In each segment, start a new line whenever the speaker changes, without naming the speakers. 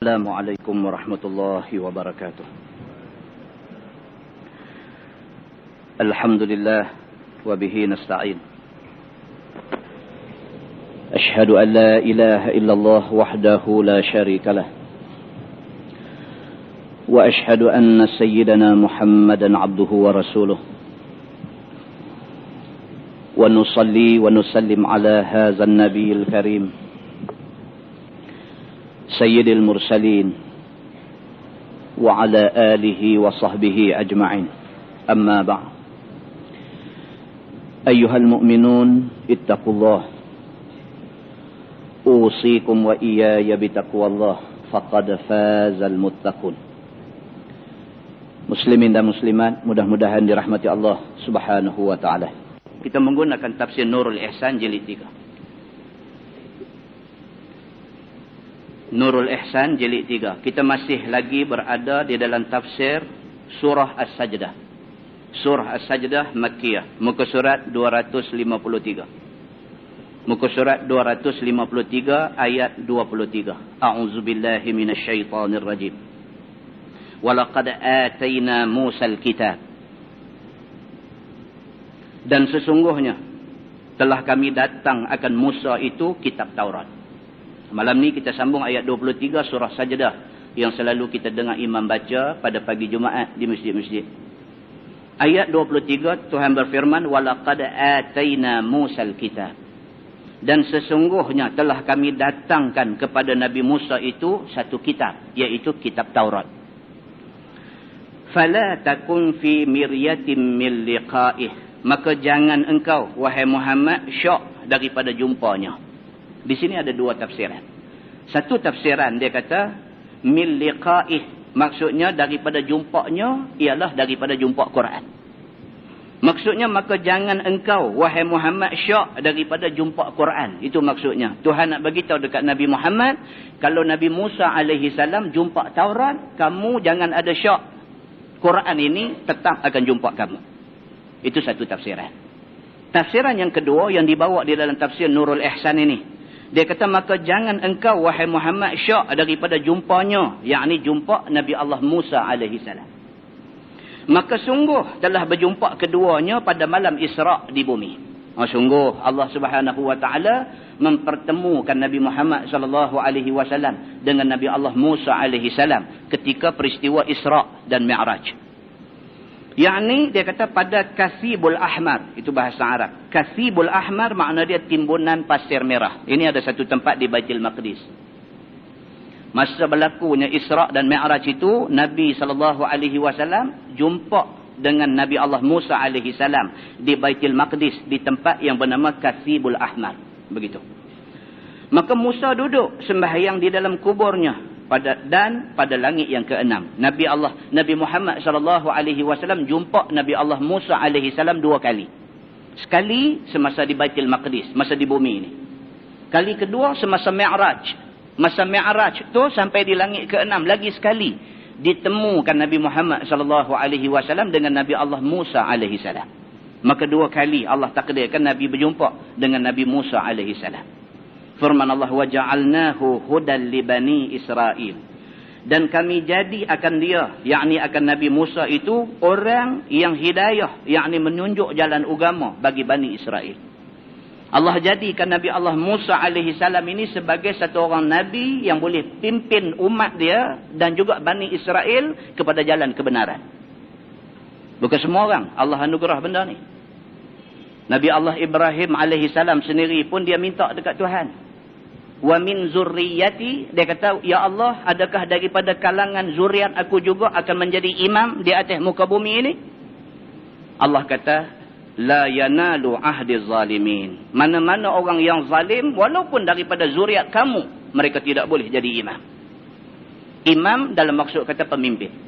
السلام عليكم ورحمة الله وبركاته. الحمد لله وبه نستعين. أشهد أن لا إله إلا الله وحده لا شريك له، وأشهد أن سيدنا محمدا عبده ورسوله، ونصلي ونسلم على هذا النبي الكريم سيد المرسلين وعلى آله وصحبه أجمعين. أما بعد، أيها المؤمنون اتقوا الله، أوصيكم وإياي بتقوى الله، فقد فاز المتقون. Muslimin dan muslimat, mudah-mudahan dirahmati Allah Subhanahu wa taala. Kita menggunakan tafsir Nurul Ihsan jilid 3. Nurul Ihsan jilid 3. Kita masih lagi berada di dalam tafsir surah As-Sajdah. Surah As-Sajdah Makkiyah, muka surat 253. Muka surat 253 ayat 23. A'udzubillahi minasyaitonir rajim. Walaqad atayna Musal kitab. Dan sesungguhnya telah kami datang akan Musa itu kitab Taurat. Malam ni kita sambung ayat 23 surah Sajdah yang selalu kita dengar imam baca pada pagi Jumaat di masjid-masjid. Ayat 23 Tuhan berfirman, walaqad atayna Musal kitab. Dan sesungguhnya telah kami datangkan kepada Nabi Musa itu satu kitab, iaitu kitab Taurat. Fala takun fi miryatin min liqa'ih. Maka jangan engkau wahai Muhammad syok daripada jumpanya. Di sini ada dua tafsiran. Satu tafsiran dia kata min liqa'ih, maksudnya daripada jumpanya ialah daripada jumpa Quran. Maksudnya maka jangan engkau wahai Muhammad syok daripada jumpa Quran. Itu maksudnya. Tuhan nak bagi tahu dekat Nabi Muhammad, kalau Nabi Musa alaihi salam jumpa Taurat, kamu jangan ada syok. Quran ini tetap akan jumpa kamu. Itu satu tafsiran. Tafsiran yang kedua yang dibawa di dalam tafsir Nurul Ihsan ini, dia kata maka jangan engkau wahai Muhammad syok daripada jumpanya, yakni jumpa Nabi Allah Musa alaihi salam. Maka sungguh telah berjumpa keduanya pada malam Isra' di bumi. Sungguh Allah Subhanahu wa taala mempertemukan Nabi Muhammad sallallahu alaihi wasallam dengan Nabi Allah Musa alaihi salam ketika peristiwa Isra' dan Mi'raj. Yakni dia kata pada Kasibul Ahmar, itu bahasa Arab. Kasibul Ahmar makna dia timbunan pasir merah. Ini ada satu tempat di Baitul Maqdis. Masa berlakunya Isra' dan Mi'raj itu, Nabi SAW jumpa dengan Nabi Allah Musa AS di Baitul Maqdis, di tempat yang bernama Kasibul Ahmar. Begitu. Maka Musa duduk sembahyang di dalam kuburnya pada langit yang keenam. Nabi Muhammad SAW jumpa Nabi Allah Musa AS dua kali. Sekali semasa di Baitul Maqdis, masa di bumi ini. Kali kedua semasa Mi'raj. Masa Mi'raj tu sampai di langit keenam lagi sekali ditemukan Nabi Muhammad SAW dengan Nabi Allah Musa AS. Maka dua kali Allah takdirkan Nabi berjumpa dengan Nabi Musa AS. Firman Allah, waja'alnahu hudan li bani Israel. Dan kami jadi akan dia, yakni akan Nabi Musa itu orang yang hidayah, yakni menunjuk jalan agama bagi Bani Israel. Allah jadikan Nabi Allah Musa alaihi salam ini sebagai satu orang Nabi yang boleh pimpin umat dia dan juga Bani Israel kepada jalan kebenaran. Bukan semua orang Allah anugerah benda ni. Nabi Allah Ibrahim alaihi salam sendiri pun dia minta dekat Tuhan. Wa min zurriyati, dia kata, ya Allah, adakah daripada kalangan zuriat aku juga akan menjadi imam di atas muka bumi ini? Allah kata, la yanalu ahdi zalimin. Mana-mana orang yang zalim, walaupun daripada zuriat kamu, mereka tidak boleh jadi imam. Imam dalam maksud kata pemimpin.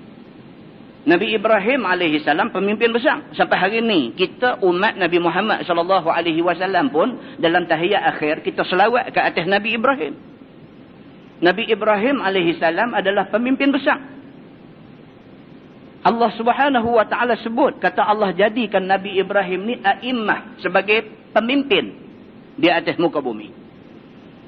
Nabi Ibrahim alaihi salam pemimpin besar. Sampai hari ini kita umat Nabi Muhammad sallallahu alaihi wasallam pun dalam tahiyat akhir kita selawat ke atas Nabi Ibrahim. Nabi Ibrahim alaihi salam adalah pemimpin besar. Allah Subhanahu wa taala sebut, kata Allah jadikan Nabi Ibrahim ni a'immah, sebagai pemimpin di atas muka bumi.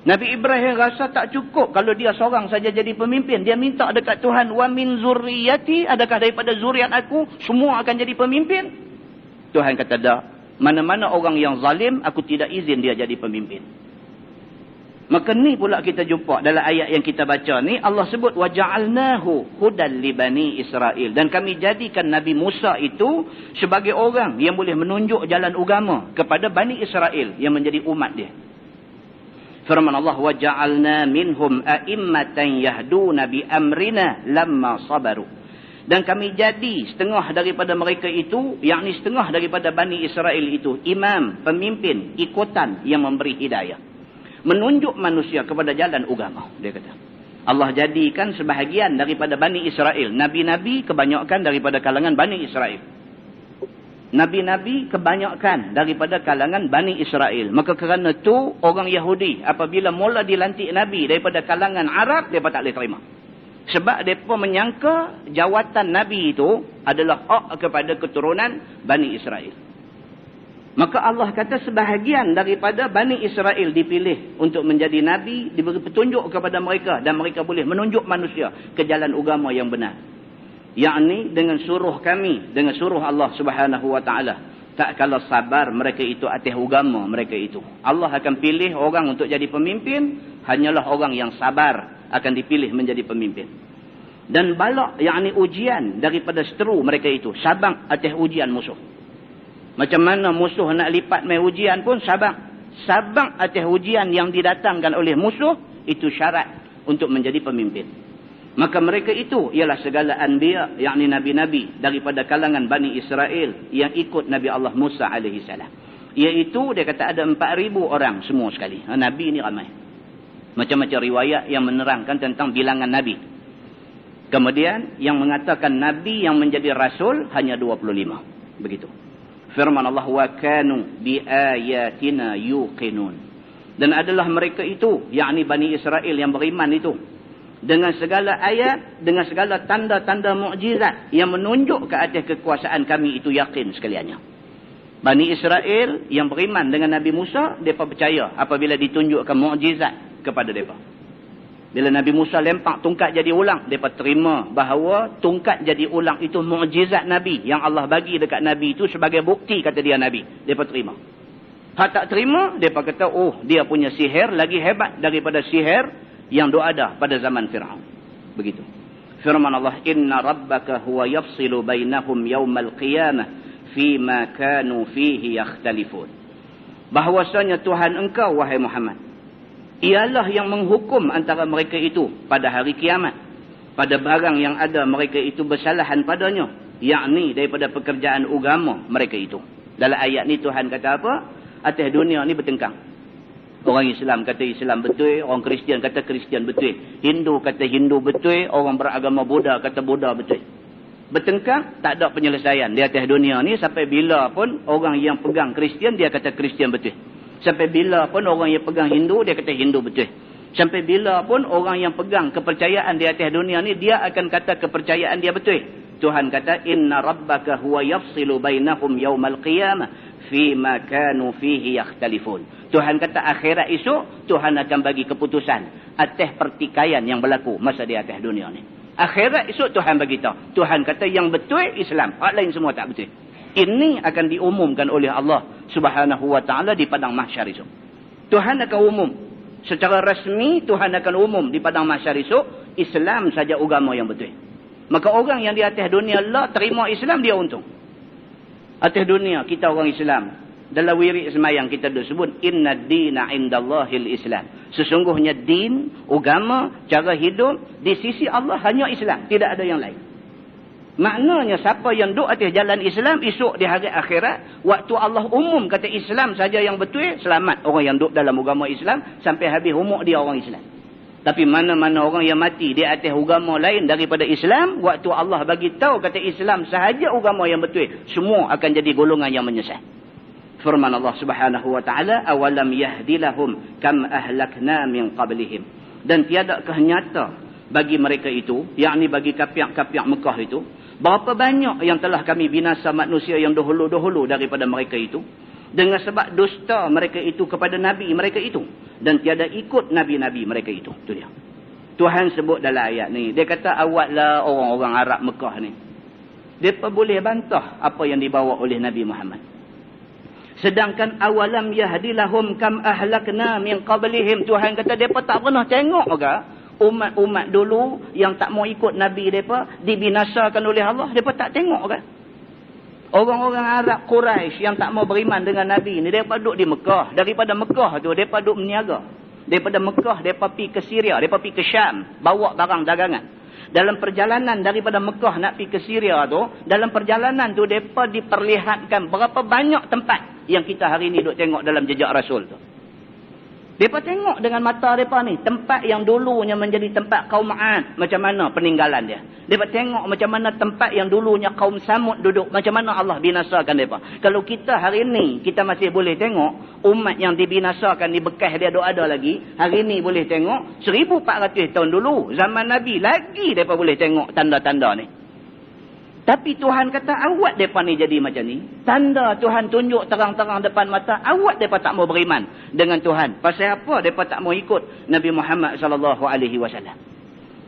Nabi Ibrahim rasa tak cukup kalau dia seorang saja jadi pemimpin. Dia minta dekat Tuhan, wa min zurriyati, adakah daripada zuriat aku semua akan jadi pemimpin? Tuhan kata dak. Mana-mana orang yang zalim, aku tidak izin dia jadi pemimpin. Maka ni pula kita jumpa dalam ayat yang kita baca ni, Allah sebut wa ja'alnahu hudan li bani Israel, dan kami jadikan Nabi Musa itu sebagai orang yang boleh menunjuk jalan agama kepada Bani Israel yang menjadi umat dia. Firman Allah, wa ja'alna minhum a'immatan yahduna bi amrina lamma sabaru. Dan kami jadi setengah daripada mereka itu, yakni setengah daripada Bani Israel itu, imam, pemimpin, ikutan yang memberi hidayah, menunjuk manusia kepada jalan agama, dia kata. Allah jadikan sebahagian daripada Bani Israel, nabi-nabi kebanyakan daripada kalangan Bani Israel. Nabi-nabi kebanyakan daripada kalangan Bani Israel. Maka kerana tu orang Yahudi apabila mula dilantik nabi daripada kalangan Arab, mereka tak boleh terima. Sebab mereka menyangka jawatan nabi itu adalah hak kepada keturunan Bani Israel. Maka Allah kata sebahagian daripada Bani Israel dipilih untuk menjadi nabi, diberi petunjuk kepada mereka dan mereka boleh menunjuk manusia ke jalan agama yang benar. Yakni dengan suruh kami, dengan suruh Allah Subhanahu wa taala. Tak kalau sabar mereka itu atas agama mereka itu. Allah akan pilih orang untuk jadi pemimpin, hanyalah orang yang sabar akan dipilih menjadi pemimpin. Dan balak, yakni ujian daripada seteru mereka itu, sabar atas ujian musuh. Macam mana musuh nak lipat mai ujian pun sabar. Sabar atas ujian yang didatangkan oleh musuh, itu syarat untuk menjadi pemimpin. Maka mereka itu ialah segala anbiya, yakni nabi-nabi daripada kalangan Bani Israel yang ikut Nabi Allah Musa alaihi salam. Iaitu dia kata ada 4,000 orang semua sekali. Nabi ni ramai. Macam-macam riwayat yang menerangkan tentang bilangan nabi. Kemudian yang mengatakan nabi yang menjadi rasul hanya 25. Begitu. Firman Allah, wa kanu bi ayatina yuqinun. Dan adalah mereka itu, yakni Bani Israel yang beriman itu, dengan segala ayat, dengan segala tanda-tanda mukjizat yang menunjuk ke atas kekuasaan kami itu yakin sekaliannya. Bani Israel yang beriman dengan Nabi Musa, mereka percaya apabila ditunjukkan mukjizat kepada mereka. Bila Nabi Musa lempak tungkat jadi ulang, mereka terima bahawa tungkat jadi ulang itu mukjizat Nabi yang Allah bagi dekat Nabi itu sebagai bukti, kata dia Nabi. Mereka terima. Hak tak terima, mereka kata, oh dia punya sihir lagi hebat daripada sihir yang ada pada zaman Fir'aun. Begitu. Firman Allah, inna rabbaka huwa yafsilu bainahum yawmal qiyamah fima kanu fihi yakhtalifun. Bahwasanya Tuhan engkau, wahai Muhammad, ialah yang menghukum antara mereka itu pada hari kiamat, pada barang yang ada mereka itu bersalahan padanya, yakni daripada pekerjaan agama mereka itu. Dalam ayat ni Tuhan kata apa? Atas dunia ni bertengkar. Orang Islam kata Islam betul, orang Kristian kata Kristian betul, Hindu kata Hindu betul, orang beragama Buddha kata Buddha betul. Bertengkar, tak ada penyelesaian di atas dunia ni. Sampai bila pun orang yang pegang Kristian dia kata Kristian betul. Sampai bila pun orang yang pegang Hindu, dia kata Hindu betul. Sampai bila pun orang yang pegang kepercayaan di atas dunia ni, dia akan kata kepercayaan dia betul. Tuhan kata, inna rabbaka huwa yafsilu bainahum yawmal qiyamah fima kanu fihi yakhtalifun. Tuhan kata akhirat esok, Tuhan akan bagi keputusan atas pertikaian yang berlaku masa di atas dunia ni. Akhirat esok Tuhan bagi tahu. Tuhan kata yang betul Islam, hak lain semua tak betul. Ini akan diumumkan oleh Allah Subhanahu wa ta'ala di padang mahsyar esok. Tuhan akan umum. Secara rasmi Tuhan akan umum di padang mahsyar esok, Islam saja agama yang betul. Maka orang yang di atas dunia Allah terima Islam, dia untung. Atas dunia kita orang Islam, dalam wirid semayang kita disebut inna dina indallahil Islam. Sesungguhnya din, agama, cara hidup di sisi Allah hanya Islam, tidak ada yang lain. Maknanya siapa yang duduk atas jalan Islam, esok di hari akhirat, waktu Allah umum kata Islam saja yang betul, selamat orang yang duduk dalam agama Islam sampai habis umur dia orang Islam. Tapi mana-mana orang yang mati di atas agama lain daripada Islam, waktu Allah bagi tahu kata Islam sahaja agama yang betul, semua akan jadi golongan yang menyesat. Firman Allah Subhanahu wa taala, awalam yahdilahum kam ahlakna min qablihim. Dan tiadakah nyata bagi mereka itu, yakni bagi kapiak-kapiak Mekah itu, berapa banyak yang telah kami binasa manusia yang dahulu-dahulu daripada mereka itu, dengan sebab dusta mereka itu kepada Nabi mereka itu. dan tiada ikut nabi-nabi mereka itu. Itu dia. Tuhan sebut dalam ayat ni. Dia kata awatlah orang-orang Arab Mekah ni. Mereka boleh bantah apa yang dibawa oleh Nabi Muhammad. Sedangkan awalam yahdilahum kam ahlakna min qablihim. Tuhan kata mereka tak pernah tengok ke umat-umat dulu yang tak mau ikut Nabi mereka dibinasakan oleh Allah. Mereka tak tengok ke? Orang-orang Arab Quraisy yang tak mau beriman dengan Nabi ni, mereka duduk di Mekah. Daripada Mekah tu, mereka duduk meniaga. Daripada Mekah, mereka pergi ke Syria, mereka pergi ke Syam, bawa barang dagangan. Dalam perjalanan daripada Mekah nak pergi ke Syria tu, dalam perjalanan tu, mereka diperlihatkan berapa banyak tempat yang kita hari ni duduk tengok dalam jejak Rasul tu. Mereka tengok dengan mata mereka ni, tempat yang dulunya menjadi tempat kaum Ad, macam mana peninggalan dia. Mereka tengok macam mana tempat yang dulunya kaum Samud duduk, macam mana Allah binasakan mereka. Kalau kita hari ni, kita masih boleh tengok umat yang dibinasakan di bekas dia ada lagi. Hari ni boleh tengok 1400 tahun dulu, zaman Nabi lagi mereka boleh tengok tanda-tanda ni. Tapi Tuhan kata awak mereka ni jadi macam ni. Tanda Tuhan tunjuk terang-terang depan mata. Awak mereka tak mau beriman dengan Tuhan. Pasal apa mereka tak mau ikut Nabi Muhammad SAW.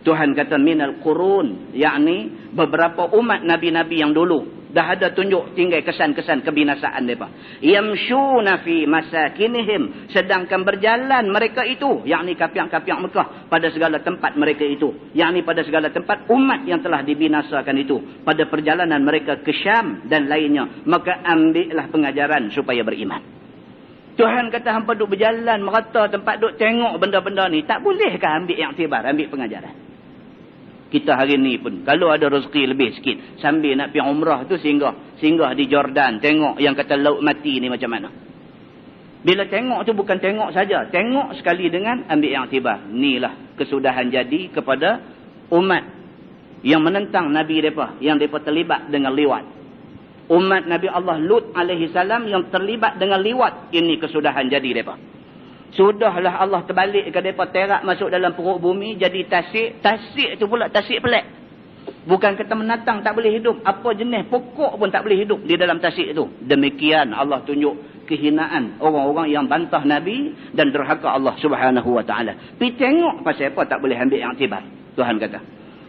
Tuhan kata minal qurun. Yakni beberapa umat Nabi-Nabi yang dulu. Dah ada tunjuk tinggal kesan-kesan kebinasaan mereka. Yamshuna fi masakinihim. Sedangkan berjalan mereka itu. Yakni kapiak-kapiak Mekah. Pada segala tempat mereka itu. Yakni pada segala tempat umat yang telah dibinasakan itu. Pada perjalanan mereka ke Syam dan lainnya. Maka ambillah pengajaran supaya beriman. Tuhan kata hampa duk berjalan merata tempat duk tengok benda-benda ni. Tak bolehkah ambil iktibar, ambil pengajaran? Kita hari ni pun, kalau ada rezeki lebih sikit, sambil nak pergi umrah tu singgah di Jordan, tengok yang kata laut mati ni macam mana. Bila tengok tu bukan tengok saja, tengok sekali dengan ambil iktibar. Inilah kesudahan jadi kepada umat yang menentang Nabi mereka, yang mereka terlibat dengan liwat. Umat Nabi Allah Lut alaihi salam yang terlibat dengan liwat, ini kesudahan jadi mereka. Sudahlah Allah terbalikkan mereka terak masuk dalam perut bumi jadi tasik. Tasik tu pula tasik pelik. Bukan kata menatang tak boleh hidup. Apa jenis pokok pun tak boleh hidup di dalam tasik tu. Demikian Allah tunjuk kehinaan orang-orang yang bantah Nabi dan derhaka Allah Subhanahu wa taala. Pi tengok pasal apa tak boleh ambil iktibar. Tuhan kata,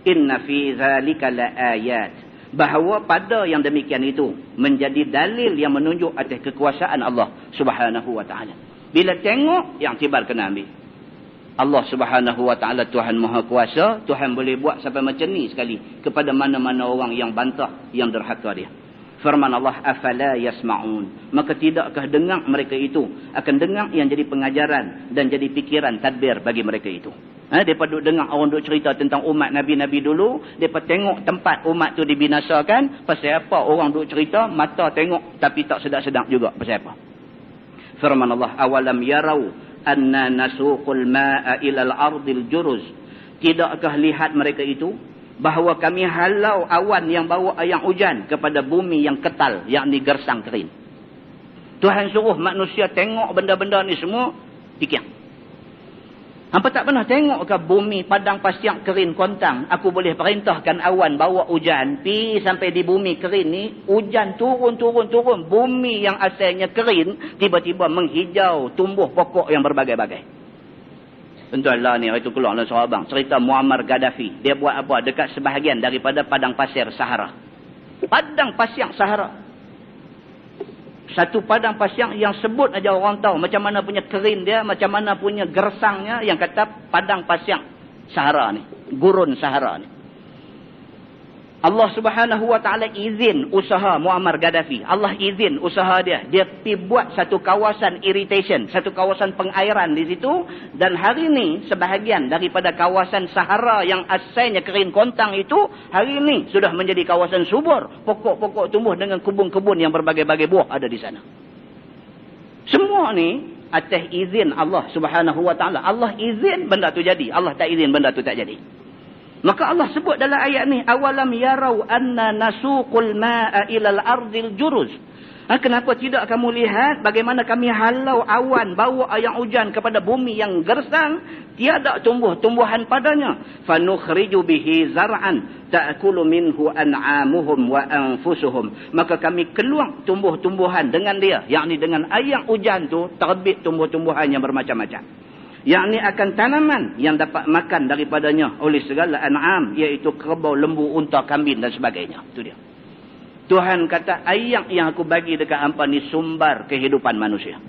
"Inna fi zalika laayat." Bahawa pada yang demikian itu menjadi dalil yang menunjuk atas kekuasaan Allah Subhanahu wa taala. Bila tengok, yang tibar kena ambil. Allah Subhanahu wa ta'ala Tuhan Maha Kuasa. Tuhan boleh buat sampai macam ni sekali. Kepada mana-mana orang yang bantah, yang derhaka dia. Firman Allah, afala yasma'un. Maka tidakkah dengar mereka itu. Akan dengar yang jadi pengajaran dan jadi fikiran tadbir bagi mereka itu. Mereka duduk dengar orang duduk cerita tentang umat Nabi-Nabi dulu. Mereka tengok tempat umat tu dibinasakan. Pasal apa orang duduk cerita, mata tengok tapi tak sedap-sedap juga. Pasal apa? Firman Allah, awalam yarau anna nasuqul ma'a ilal ardil juruz. Tidakkah lihat mereka itu bahawa kami halau awan yang bawa air hujan kepada bumi yang ketal, yakni gersang kering. Tuhan suruh manusia tengok benda-benda ni semua, fikir. Hampa tak pernah tengok ke bumi padang pasir kering kontang? Aku boleh perintahkan awan bawa hujan. Pi sampai di bumi kering ni. Hujan turun. Bumi yang asalnya kering. Tiba-tiba menghijau. Tumbuh pokok yang berbagai-bagai. Tentulah ni itu keluar dalam surah Abang. Cerita Muammar Gaddafi. Dia buat apa? Dekat sebahagian daripada padang pasir Sahara. Padang pasir Sahara. Satu padang pasir yang sebut aja orang tahu macam mana punya kering dia, macam mana punya gersangnya, yang kata padang pasir Sahara ni, gurun Sahara ni. Allah Subhanahu wa taala izin usaha Muammar Gaddafi. Allah izin usaha dia. Dia pergi buat satu kawasan irrigation, satu kawasan pengairan di situ, dan hari ni sebahagian daripada kawasan Sahara yang asalnya kering kontang itu hari ni sudah menjadi kawasan subur. Pokok-pokok tumbuh dengan kebun-kebun yang berbagai-bagai buah ada di sana. Semua ni atas izin Allah Subhanahu wa taala. Allah izin benda tu jadi, Allah tak izin benda tu tak jadi. Maka Allah sebut dalam ayat ni, awalam yarau anna nasuqul ma'a ilal ardil juruz. Kenapa tidak kamu lihat bagaimana kami halau awan bawa air hujan kepada bumi yang gersang, tiada tumbuh-tumbuhan padanya. Fanukhriju bihi zar'an ta'kulu minhu an'amuhum wa anfusuhum. Maka kami keluar tumbuh-tumbuhan dengan dia, yakni dengan air hujan tu terbit tumbuh-tumbuhan yang bermacam-macam. yakni akan tanaman yang dapat makan daripadanya oleh segala an'am, iaitu kerbau, lembu, unta, kambing dan sebagainya. Itu dia. Tuhan kata, ayak yang aku bagi dekat hampa ni sumber kehidupan manusia.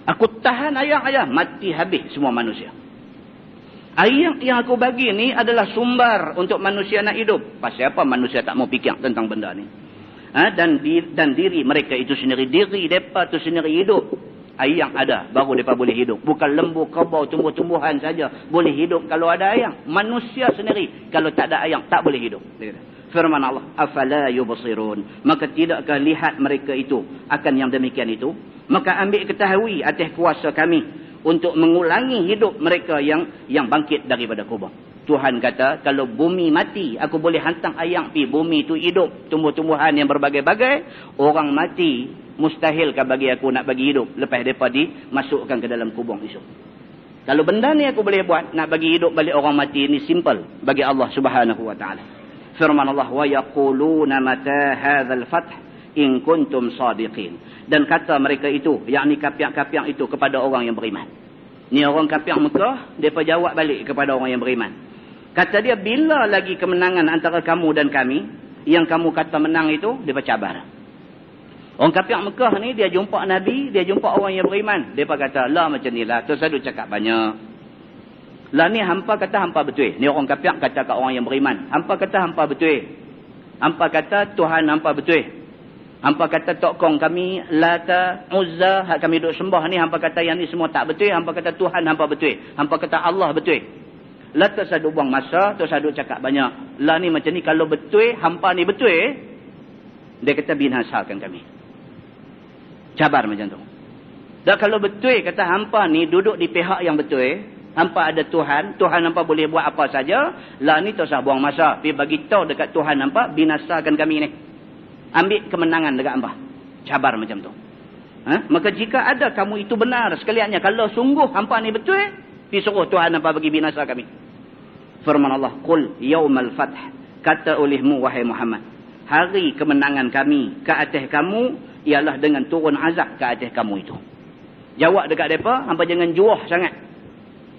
Aku tahan ayak, mati habis semua manusia. Ayak yang aku bagi ni adalah sumber untuk manusia nak hidup. Pasal apa manusia tak mau fikir tentang benda ni? Dan diri mereka itu sendiri, diri mereka itu sendiri hidup. Ayam ada, baru mereka boleh hidup. Bukan lembu, kerbau, tumbuh-tumbuhan saja boleh hidup kalau ada ayam. Manusia sendiri, kalau tak ada ayam, tak boleh hidup. Firman Allah, afala yubsirun. Maka tidakkah lihat mereka itu akan yang demikian itu? Maka ambil ketahui atas kuasa kami untuk mengulangi hidup mereka yang bangkit daripada kubur. Tuhan kata, kalau bumi mati, aku boleh hantar ayam pergi. Bumi itu hidup, tumbuh-tumbuhan yang berbagai-bagai. Orang mati, mustahilkah bagi aku nak bagi hidup lepas mereka dimasukkan ke dalam kubur esok. Kalau benda ni aku boleh buat, nak bagi hidup balik orang mati, ni simple bagi Allah Subhanahu wa taala. Firman Allah, wa yaquluna mata hadzal fath in kuntum sadiqin. Dan kata mereka itu, yakni kafir-kafir itu kepada orang yang beriman. Ni orang kafir Mekah, depa jawab balik kepada orang yang beriman. Kata dia, bila lagi kemenangan antara kamu dan kami, yang kamu kata menang itu, depa cabar. Orang kafir Mekah ni, dia jumpa Nabi, dia jumpa orang yang beriman. Depa kata, lah macam ni lah, tu sadu cakap banyak. Lah ni hampa kata hampa betul. Ni orang kafir kata kat orang yang beriman. Hampa kata hampa betul. Hampa kata Tuhan hampa betul. Hampa kata tokong kami, Lata, Uzza, hak kami duduk sembah ni, hampa kata yang ni semua tak betul. Hampa kata Tuhan hampa betul. Hampa kata Allah betul. Lah tu sadu buang masa, tu sadu cakap banyak. Lah ni macam ni, kalau betul, hampa ni betul, dia kata binasakan kami. Cabar macam tu. Dan kalau betul kata hampa ni duduk di pihak yang betul, hampa ada Tuhan, Tuhan hampa boleh buat apa saja, lah ni tak usah buang masa, pergi bagi tahu dekat Tuhan hampa, binasakan kami ni. Ambil kemenangan dekat hampa. Cabar macam tu. Maka jika ada kamu itu benar sekaliannya, kalau sungguh hampa ni betul, disuruh Tuhan hampa bagi binasa kami. Firman Allah, qul yaumal fath, kata olehmu wahai Muhammad, hari kemenangan kami ke atas kamu ialah dengan turun azab ke atas kamu itu. Jawab dekat mereka, hampa jangan juah sangat.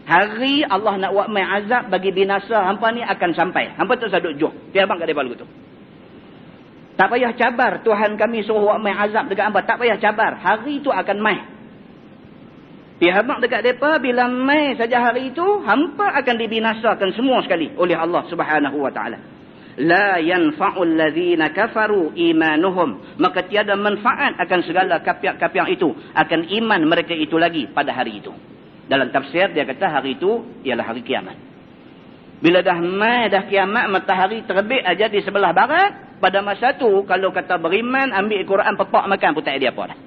Hari Allah nak buat mai azab bagi binasa hampa ni akan sampai. Hampa tak usah duk juah. Dia abang kat mereka lagu tu. Tak payah cabar, Tuhan kami suruh buat mai azab dekat hampa. Tak payah cabar, hari itu akan mai. Pihak dekat mereka, bila mai saja hari itu, hampa akan dibinasakan semua sekali oleh Allah Subhanahu wa ta'ala. La yanfa'ul ladzina kafaru imanuhum. Maka tiada manfaat akan segala kafir-kafir itu, akan iman mereka itu lagi pada hari itu. Dalam tafsir dia kata hari itu ialah hari kiamat. Bila dah mai dah kiamat, matahari terbit aja di sebelah barat, pada masa tu kalau kata beriman, ambil Quran pepak makan pun tak ada apa dah.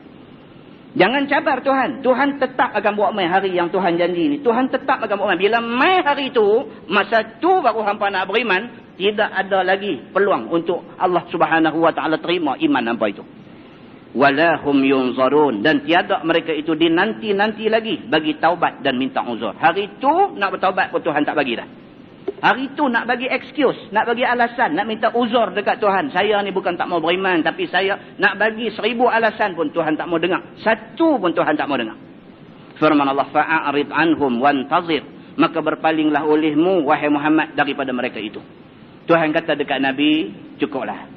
Jangan cabar Tuhan. Tuhan tetap akan buat mai hari yang Tuhan janji ni. Tuhan tetap akan buat mai. Bila mai hari itu, masa tu baru hampa nak beriman, tidak ada lagi peluang untuk Allah Subhanahu wa ta'ala terima iman hampa itu. Walahum yunzarun. Dan tiada mereka itu dinanti-nanti lagi bagi taubat dan minta uzur. Hari itu nak bertaubat pun Tuhan tak bagi dah. Hari itu nak bagi excuse, nak bagi alasan, nak minta uzur dekat Tuhan. Saya ni bukan tak mau beriman, tapi saya nak bagi 1000 alasan pun Tuhan tak mau dengar. Satu pun Tuhan tak mau dengar. Firman Allah, fa'arid anhum wantazir. Maka berpalinglah olehmu wahai Muhammad daripada mereka itu. Tuhan kata dekat Nabi, cukuplah.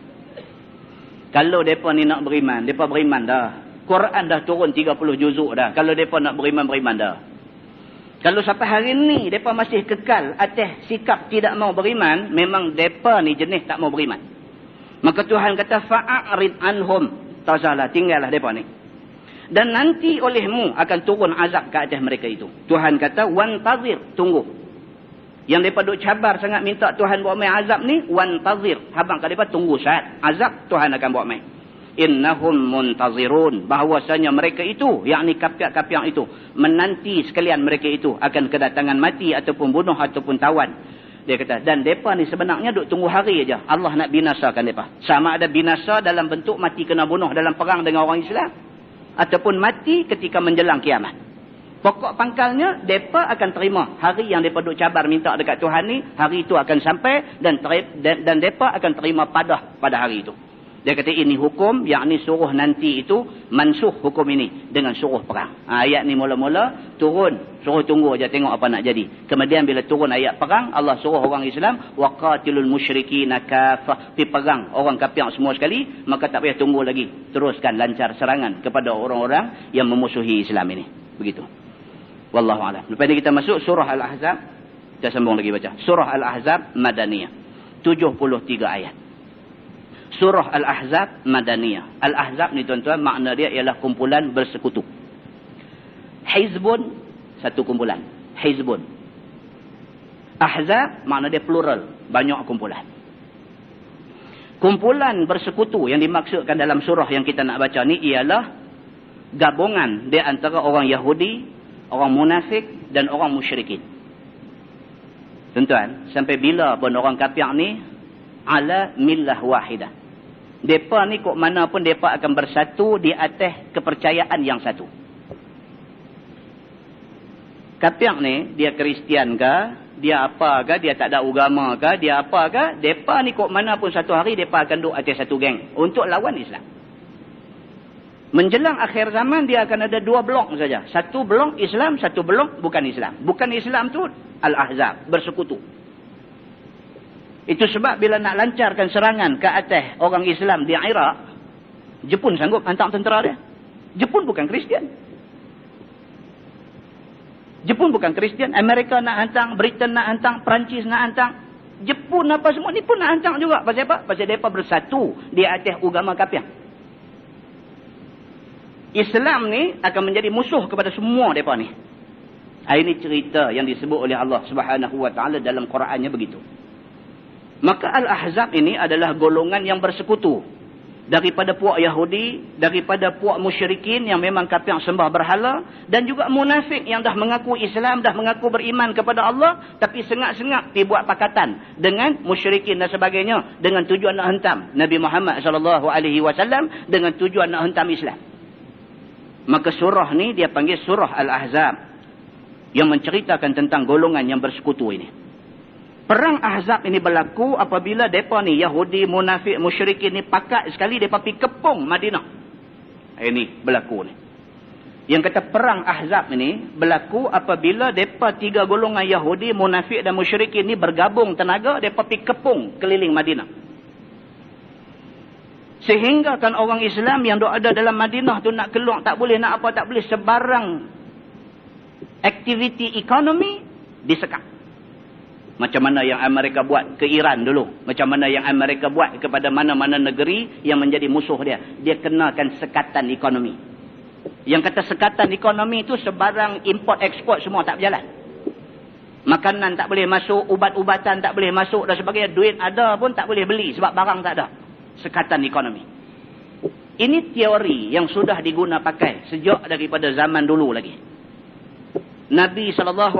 Kalau mereka ni nak beriman, mereka beriman dah. Quran dah turun 30 juzuk dah. Kalau mereka nak beriman, beriman dah. Kalau sampai hari ni mereka masih kekal atas sikap tidak mau beriman, memang mereka ni jenis tak mau beriman. Maka Tuhan kata fa'arid anhum, tak salah, tinggallah mereka ni. Dan nanti olehmu akan turun azab ke atas mereka itu. Tuhan kata wantazir, tunggu. Yang mereka duk cabar sangat minta Tuhan buat mai azab ni, wantazir, habang kat mereka tunggu saat azab Tuhan akan buat mai. Innahum muntazirun, bahawasanya mereka itu, yakni kafir-kafir itu, menanti sekalian mereka itu akan kedatangan mati ataupun bunuh ataupun tawan. Dia kata, dan mereka ni sebenarnya duk tunggu hari aja Allah nak binasakan mereka. Sama ada binasa dalam bentuk mati kena bunuh dalam perang dengan orang Islam, ataupun mati ketika menjelang kiamat. Pokok pangkalnya, mereka akan terima hari yang mereka duk cabar minta dekat Tuhan ni, hari itu akan sampai dan mereka akan terima padah pada hari itu. Dia kata ini hukum, yakni suruh nanti itu mansuh hukum ini dengan suruh perang. Ayat ni mula-mula turun, suruh tunggu aja tengok apa nak jadi. Kemudian bila turun ayat perang, Allah suruh orang Islam waqatilul musyrikina kaffah, pergi perang orang kafir semua sekali, maka tak payah tunggu lagi. Teruskan lancar serangan kepada orang-orang yang memusuhi Islam ini. Begitu. Wallahu a'lam. Lepas ni kita masuk surah Al-Ahzab. Kita sambung lagi baca. Surah Al-Ahzab Madaniyah. 73 ayat. Surah Al-Ahzab Madaniyah. Al-Ahzab ni tuan-tuan, makna dia ialah kumpulan bersekutu. Hizbun, satu kumpulan. Hizbun. Ahzab, makna dia plural. Banyak kumpulan. Kumpulan bersekutu yang dimaksudkan dalam surah yang kita nak baca ni ialah gabungan di antara orang Yahudi, orang munafik dan orang musyrikin. Tuan-tuan, sampai bila pun orang kafir ni ala millah wahidah. Mereka ni kok mana pun mereka akan bersatu di atas kepercayaan yang satu. Kafir ni, dia Kristian ke, dia apa ke, dia tak ada agama ke, dia apa ke, mereka ni kok mana pun satu hari mereka akan duduk atas satu geng untuk lawan Islam. Menjelang akhir zaman dia akan ada dua blok saja. Satu blok Islam, satu blok bukan Islam. Bukan Islam tu Al-Ahzab, bersekutu. Itu sebab bila nak lancarkan serangan ke atas orang Islam di Iraq, Jepun sanggup hantar tentera dia. Jepun bukan Kristian. Jepun bukan Kristian. Amerika nak hantar, Britain nak hantar, Perancis nak hantar. Jepun apa semua ni pun nak hantar juga. Pasal apa? Pasal mereka bersatu di atas agama kafir. Islam ni akan menjadi musuh kepada semua mereka ni. Ini cerita yang disebut oleh Allah Subhanahu Wa Taala dalam Qurannya begitu. Maka Al-Ahzab ini adalah golongan yang bersekutu. Daripada puak Yahudi, daripada puak musyrikin yang memang kafir sembah berhala, dan juga munafik yang dah mengaku Islam, dah mengaku beriman kepada Allah, tapi sengak-sengak pergi buat pakatan dengan musyrikin dan sebagainya, dengan tujuan nak hentam Nabi Muhammad SAW, dengan tujuan nak hentam Islam. Maka surah ni dia panggil surah Al-Ahzab, yang menceritakan tentang golongan yang bersekutu ini. Perang Ahzab ini berlaku apabila mereka ni, Yahudi, munafik, musyrikin ni pakat sekali mereka pergi kepung Madinah. Ini berlaku ni. Yang kata perang Ahzab ini berlaku apabila mereka tiga golongan Yahudi, munafik dan musyrikin ni bergabung tenaga, mereka pergi kepung keliling Madinah. Sehingga kan orang Islam yang ada dalam Madinah tu nak keluar tak boleh, nak apa tak boleh, sebarang aktiviti ekonomi disekat. Macam mana yang Amerika buat ke Iran dulu. Macam mana yang Amerika buat kepada mana-mana negeri yang menjadi musuh dia. Dia kenakan sekatan ekonomi. Yang kata sekatan ekonomi itu sebarang import-export semua tak berjalan. Makanan tak boleh masuk, ubat-ubatan tak boleh masuk dan sebagainya. Duit ada pun tak boleh beli sebab barang tak ada. Sekatan ekonomi. Ini teori yang sudah diguna pakai sejak daripada zaman dulu lagi. Nabi SAW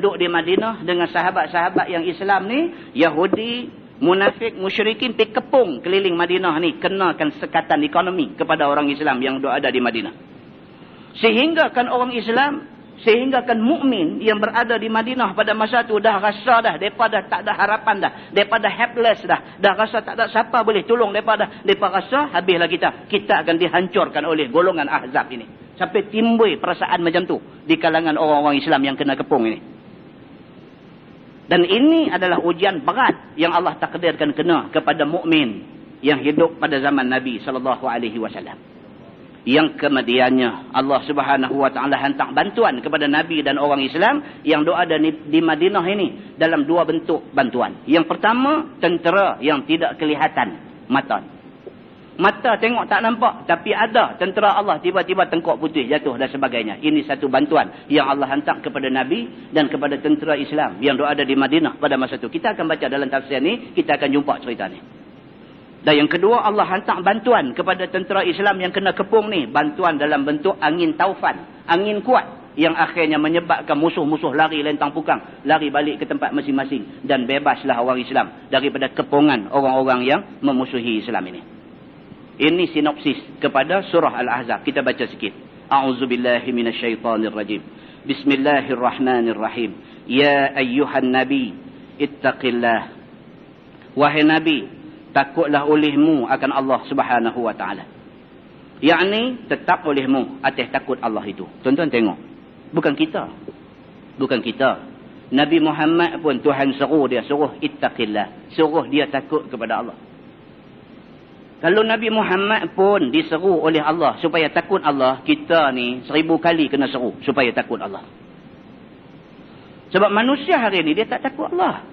duduk di Madinah dengan sahabat-sahabat yang Islam ni, Yahudi, munafik, musyrikin, pergi kepung keliling Madinah ni, kenakan sekatan ekonomi kepada orang Islam yang ada di Madinah. Sehingga kan orang Islam, sehingga kan mukmin yang berada di Madinah pada masa tu dah rasa dah, mereka dah tak ada harapan dah, mereka dah helpless dah rasa tak ada siapa boleh tolong mereka dah. Mereka rasa habislah kita akan dihancurkan oleh golongan Ahzab ini. Sampai timbul perasaan macam tu di kalangan orang-orang Islam yang kena kepung ini. Dan ini adalah ujian berat yang Allah takdirkan kena kepada mukmin yang hidup pada zaman Nabi SAW. Yang kemudiannya Allah Subhanahu Wa Taala hantar bantuan kepada Nabi dan orang Islam yang ada di Madinah ini dalam dua bentuk bantuan. Yang pertama, tentera yang tidak kelihatan mata. Mata tengok tak nampak, tapi ada tentera Allah tiba-tiba tengkok putih jatuh dan sebagainya. Ini satu bantuan yang Allah hantar kepada Nabi dan kepada tentera Islam yang ada di Madinah pada masa itu. Kita akan baca dalam tafsir ni, kita akan jumpa cerita ni. Dan yang kedua, Allah hantar bantuan kepada tentera Islam yang kena kepung ni. Bantuan dalam bentuk angin taufan, angin kuat yang akhirnya menyebabkan musuh-musuh lari lentang pukang, lari balik ke tempat masing-masing, dan bebaslah orang Islam daripada kepungan orang-orang yang memusuhi Islam ini. Ini sinopsis kepada surah Al-Ahzab. Kita baca sikit. A'udzubillahi minasyaitanirrajim. Bismillahirrahmanirrahim. Ya ayyuhan nabi, ittaqillah. Wahai Nabi, takutlah olehmu akan Allah Subhanahu wa taala. Yakni tetap olehmu atas takut Allah itu. Tuan-tuan tengok. Bukan kita. Bukan kita. Nabi Muhammad pun Tuhan seru dia, suruh ittaqillah. Suruh dia takut kepada Allah. Kalau Nabi Muhammad pun diseru oleh Allah supaya takut Allah, kita ni 1000 kali kena seru supaya takut Allah. Sebab manusia hari ni dia tak takut Allah.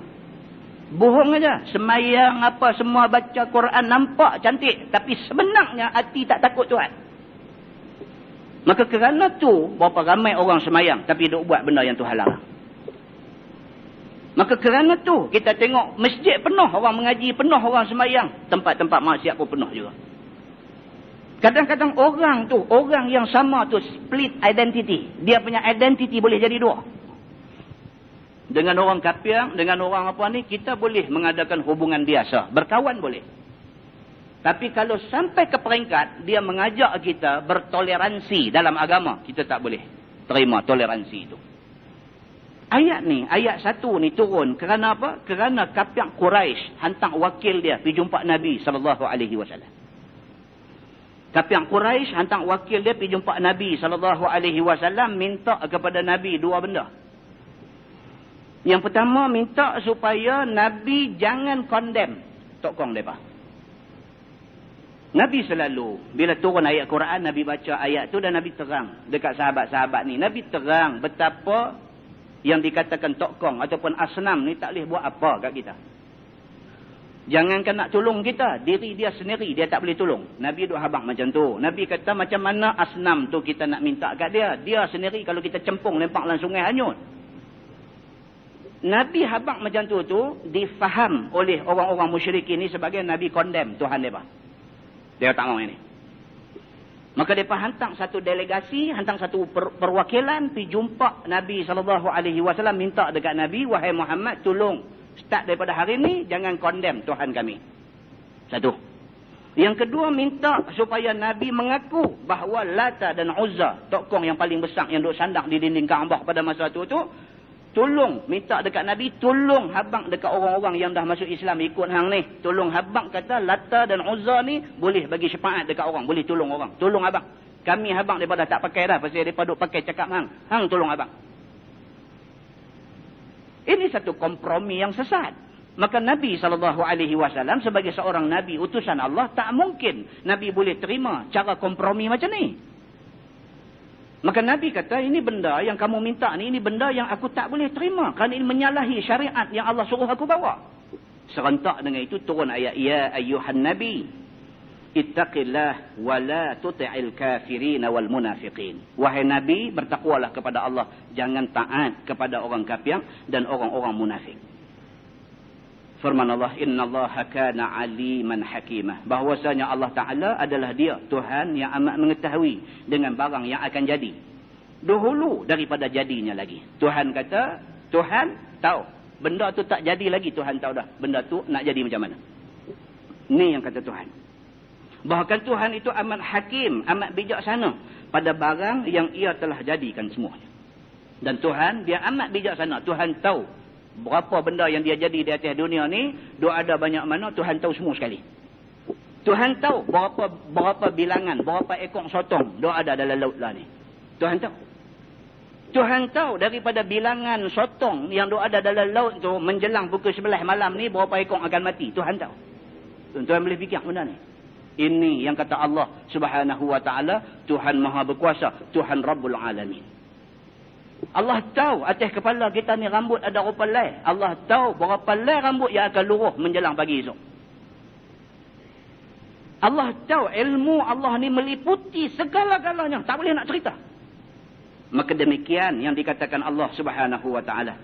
Bohong aja. Semayang apa semua, baca Quran nampak cantik, tapi sebenarnya hati tak takut Tuhan. Maka kerana tu berapa ramai orang semayang tapi duk buat benda yang Tuhan larang. Maka kerana tu kita tengok masjid penuh orang mengaji, penuh orang semayang, tempat-tempat maksiat pun penuh juga. Kadang-kadang orang tu, orang yang sama tu split identity. Dia punya identity boleh jadi dua. Dengan orang kafir, dengan orang apa ni, kita boleh mengadakan hubungan biasa. Berkawan boleh. Tapi kalau sampai ke peringkat, dia mengajak kita bertoleransi dalam agama, kita tak boleh terima toleransi itu. Ayat ni, ayat 1 ni turun kerana apa? Kerana kafir Quraisy hantar wakil dia pergi jumpa Nabi SAW. Kafir Quraisy hantar wakil dia pergi jumpa Nabi SAW, minta kepada Nabi dua benda. Yang pertama, minta supaya Nabi jangan condemn tokong mereka. Nabi selalu, bila turun ayat Quran, Nabi baca ayat tu dan Nabi terang dekat sahabat-sahabat ni. Nabi terang betapa yang dikatakan tokong ataupun asnam ni tak boleh buat apa kat kita. Jangankan nak tolong kita, diri dia sendiri dia tak boleh tolong. Nabi duk habaq macam tu. Nabi kata macam mana asnam tu kita nak minta kat dia. Dia sendiri kalau kita cempung lempak dalam sungai hanyut. Nabi habaq macam tu difaham oleh orang-orang musyrik ini sebagai Nabi condemn Tuhan mereka. Dia tak mahu ini. Maka mereka hantar satu delegasi, hantar satu perwakilan pergi jumpa Nabi SAW, minta dekat Nabi, wahai Muhammad, tolong start daripada hari ni jangan condemn Tuhan kami. Satu. Yang kedua, minta supaya Nabi mengaku bahawa Lata dan Uzza, tokong yang paling besar yang duk sandang di dinding Kaabah pada masa tu, tolong minta dekat Nabi, tolong habang dekat orang-orang yang dah masuk Islam ikut hang ni. Tolong habang kata Lata dan Uzza ni boleh bagi syafaat dekat orang, boleh tolong orang. Tolong habang. Kami habang daripada tak pakai dah, pasal daripada duk pakai cakap hang. Hang tolong habang. Ini satu kompromi yang sesat. Maka Nabi SAW sebagai seorang Nabi utusan Allah, tak mungkin Nabi boleh terima cara kompromi macam ni. Maka Nabi kata, ini benda yang kamu minta ni, ini benda yang aku tak boleh terima. Kerana ini menyalahi syariat yang Allah suruh aku bawa. Serentak dengan itu turun ayat, Ya ayyuhan Nabi, ittaqillah wa la tuti'il kafirin wal munafiqin. Wahai Nabi, bertakwalah kepada Allah. Jangan taat kepada orang kafir dan orang-orang munafik. Firman Allah, Inna Allah kana aliman hakimah. Bahwasanya Allah Ta'ala adalah dia, Tuhan yang amat mengetahui dengan barang yang akan jadi. Dahulu daripada jadinya lagi. Tuhan kata, Tuhan tahu. Benda tu tak jadi lagi, Tuhan tahu dah. Benda tu nak jadi macam mana. Ini yang kata Tuhan. Bahkan Tuhan itu amat hakim, amat bijaksana pada barang yang ia telah jadikan semuanya. Dan Tuhan, dia amat bijaksana. Tuhan tahu berapa benda yang dia jadi di atas dunia ni, dia ada banyak mana, Tuhan tahu semua sekali. Tuhan tahu berapa bilangan, berapa ekor sotong dia ada dalam laut lah ni. Tuhan tahu. Tuhan tahu daripada bilangan sotong yang dia ada dalam laut tu, menjelang pukul 11 malam ni, berapa ekor akan mati. Tuhan tahu. Tuan boleh fikir benda ni. Ini yang kata Allah Subhanahu wa ta'ala, Tuhan Maha Berkuasa, Tuhan Rabbul Alamin. Allah tahu atas kepala kita ni rambut ada berapa lai. Allah tahu berapa lai rambut yang akan luruh menjelang pagi esok. Allah tahu ilmu Allah ni meliputi segala-galanya. Tak boleh nak cerita. Maka demikian yang dikatakan Allah Subhanahu wa ta'ala.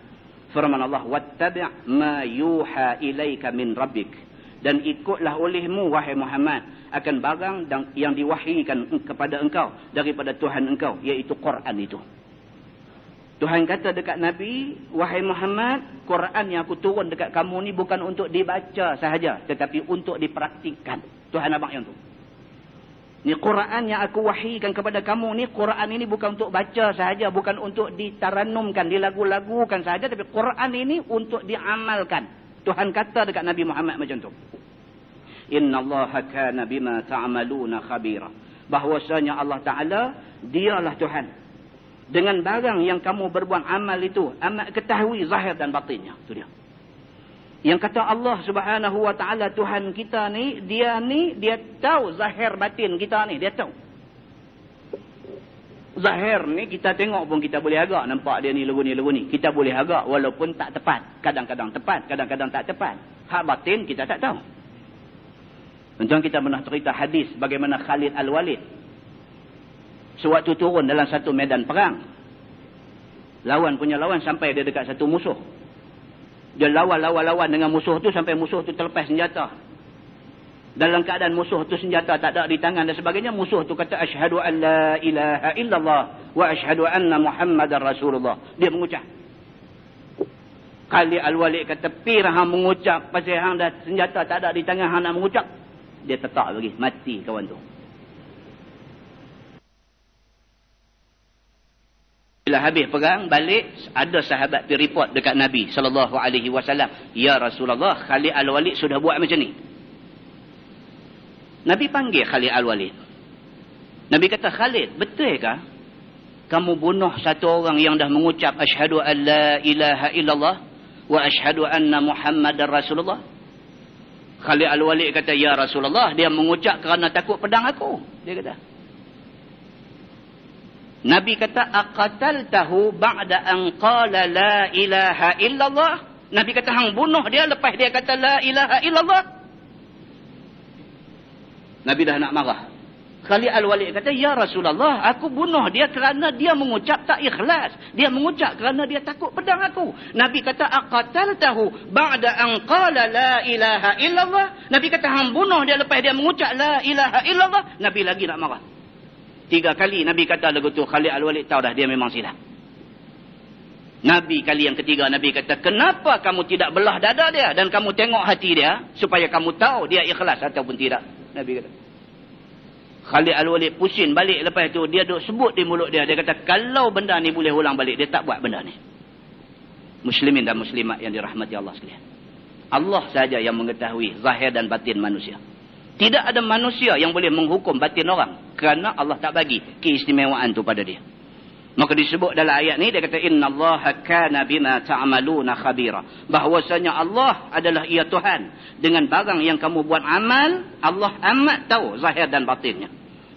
Firman Allah, Wattabi' ma yuha ilaika min rabbik. Dan ikutlah olehmu, wahai Muhammad, akan barang yang diwahyikan kepada engkau daripada Tuhan engkau, iaitu Quran itu. Tuhan kata dekat Nabi, wahai Muhammad, Quran yang aku turun dekat kamu ni bukan untuk dibaca sahaja, tetapi untuk dipraktikkan. Tuhan abang yang tu. Ni Quran yang aku wahyikan kepada kamu ni, Quran ini bukan untuk baca sahaja, bukan untuk ditaranumkan, dilagu-lagukan sahaja, tapi Quran ini untuk diamalkan. Tuhan kata dekat Nabi Muhammad macam tu. Innallaha kana bima ta'maluna khabira. Bahwasanya Allah Ta'ala, dialah Tuhan. Dengan barang yang kamu berbuat amal itu, amat ketahui zahir dan batinnya. Itu dia. Yang kata Allah Subhanahu wa Ta'ala, Tuhan kita ni, dia tahu zahir batin kita ni, dia tahu. Zahir ni kita tengok pun kita boleh agak nampak dia ni lagu ni. Kita boleh agak walaupun tak tepat. Kadang-kadang tepat, kadang-kadang tak tepat. Hak batin kita tak tahu. Tuan kita pernah cerita hadis bagaimana Khalid Al-Walid sewaktu turun dalam satu medan perang. Lawan punya lawan sampai dia dekat satu musuh. Dia lawan dengan musuh tu sampai musuh tu terlepas senjata. Dalam keadaan musuh tu senjata tak ada di tangan dan sebagainya, musuh tu kata asyhadu an la ilaha illallah wa asyhadu anna Muhammadar Rasulullah. Dia mengucap. Khalid Al-Walid kata, "Pir hang mengucap pasal hang dah senjata tak ada di tangan hang nak mengucap." Dia tetap lagi mati kawan tu. Bila habis perang, balik, ada sahabat pergi report dekat Nabi SAW. Ya Rasulullah, Khalid Al-Walid sudah buat macam ni. Nabi panggil Khalid Al-Walid. Nabi kata, Khalid, betulkah kamu bunuh satu orang yang dah mengucap asyhadu an la ilaha illallah wa asyhadu anna Muhammadar Rasulullah? Khalid Al-Walid kata, ya Rasulullah, dia mengucap kerana takut pedang aku. Dia kata. Nabi kata, aqataltahu ba'da an qala la ilaha illallah? Nabi kata, hang bunuh dia lepas dia kata la ilaha illallah? Nabi dah nak marah. Khalid Al-Walid kata, ya Rasulullah, aku bunuh dia kerana dia mengucap tak ikhlas. Dia mengucap kerana dia takut pedang aku. Nabi kata, aqataltahu ba'da an qala la ilaha illallah? Nabi kata, hang bunuh dia lepas dia mengucap la ilaha illallah? Nabi lagi nak marah. 3 kali Nabi kata lagu tu, Khalid Al-Walid tahu dah dia memang silap. Nabi kali yang ketiga, Nabi kata, kenapa kamu tidak belah dada dia dan kamu tengok hati dia supaya kamu tahu dia ikhlas ataupun tidak? Nabi kata. Khalid Al-Walid pusing balik lepas tu, dia duk sebut di mulut dia. Dia kata, kalau benda ni boleh ulang balik, dia tak buat benda ni. Muslimin dan muslimat yang dirahmati Allah sekalian. Allah saja yang mengetahui zahir dan batin manusia. Tidak ada manusia yang boleh menghukum batin orang kerana Allah tak bagi keistimewaan tu pada dia. Maka disebut dalam ayat ni, dia kata, innallaha kana bima ta'maluna khabira. Bahwasanya Allah adalah ia Tuhan. Dengan barang yang kamu buat amal, Allah amat tahu zahir dan batinnya.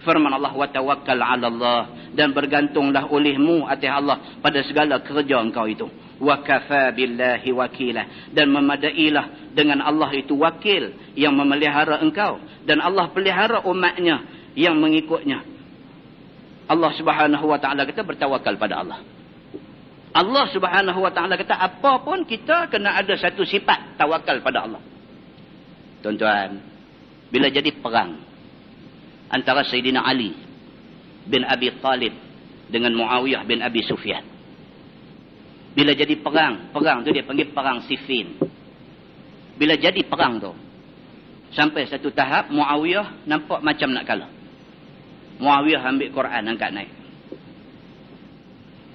Firman Allah, wa tawakkal 'ala Allah, dan bergantunglah olehmu atas Allah pada segala kerja engkau itu. Wa kafa billahi wakila, dan memadailah dengan Allah itu wakil yang memelihara engkau, dan Allah pelihara umatnya yang mengikutnya. Allah Subhanahu wa Ta'ala kata, bertawakal pada Allah. Allah Subhanahu wa Ta'ala kata, apa pun kita kena ada satu sifat tawakal pada Allah. Tuan-tuan, bila jadi perang antara Sayyidina Ali bin Abi Talib dengan Muawiyah bin Abi Sufyan. Bila jadi perang tu dia panggil perang Siffin. Bila jadi perang tu, sampai satu tahap Muawiyah nampak macam nak kalah. Muawiyah ambil Quran angkat naik.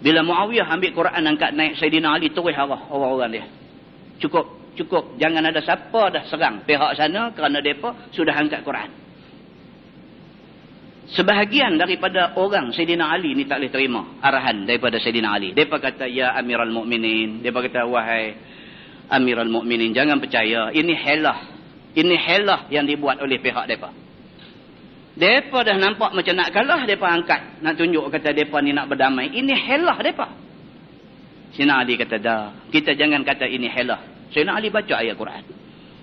Bila Muawiyah ambil Quran angkat naik, Sayyidina Ali terus arah orang-orang dia. Cukup, jangan ada siapa dah serang pihak sana kerana mereka sudah angkat Quran. Sebahagian daripada orang Sayyidina Ali ni tak boleh terima arahan daripada Sayyidina Ali. Mereka kata, ya Amiral Mukminin. Mereka kata, wahai Amiral Mukminin, jangan percaya. Ini helah yang dibuat oleh pihak mereka. Mereka dah nampak macam nak kalah, mereka angkat. Nak tunjuk kata mereka ni nak berdamai. Ini helah mereka. Sayyidina Ali kata, dah. Kita jangan kata ini helah. Sayyidina Ali baca ayat Quran.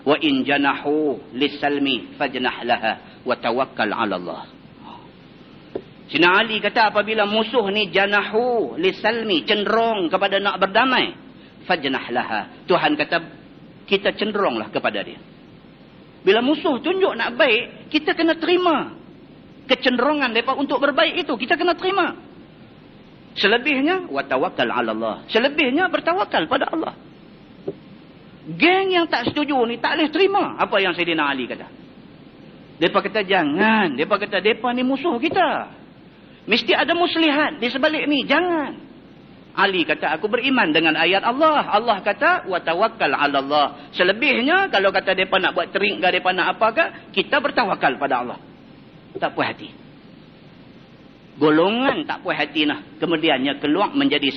Wa in janahu lisalmi fajnah laha wa tawakkal 'ala Allah. Sayyidina Ali kata, apabila musuh ni janahu lisalmi, cenderung kepada nak berdamai, fajnah laha, Tuhan kata kita cenderunglah kepada dia. Bila musuh tunjuk nak baik, kita kena terima kecenderungan mereka untuk berbaik itu. Kita kena terima. Selebihnya, wa tawakkal 'ala Allah. Selebihnya bertawakal pada Allah. Geng yang tak setuju ni tak boleh terima apa yang Sayyidina Ali kata. Mereka kata jangan. Mereka kata mereka ni musuh kita. Mesti ada muslihat di sebalik ni. Jangan. Ali kata, aku beriman dengan ayat Allah. Allah kata, wa tawakkal 'ala Allah. Selebihnya, kalau kata mereka nak buat tering ke, mereka nak apa ke, kita bertawakal pada Allah. Tak puas hati. Golongan tak puas hati nah. Kemudiannya keluar menjadi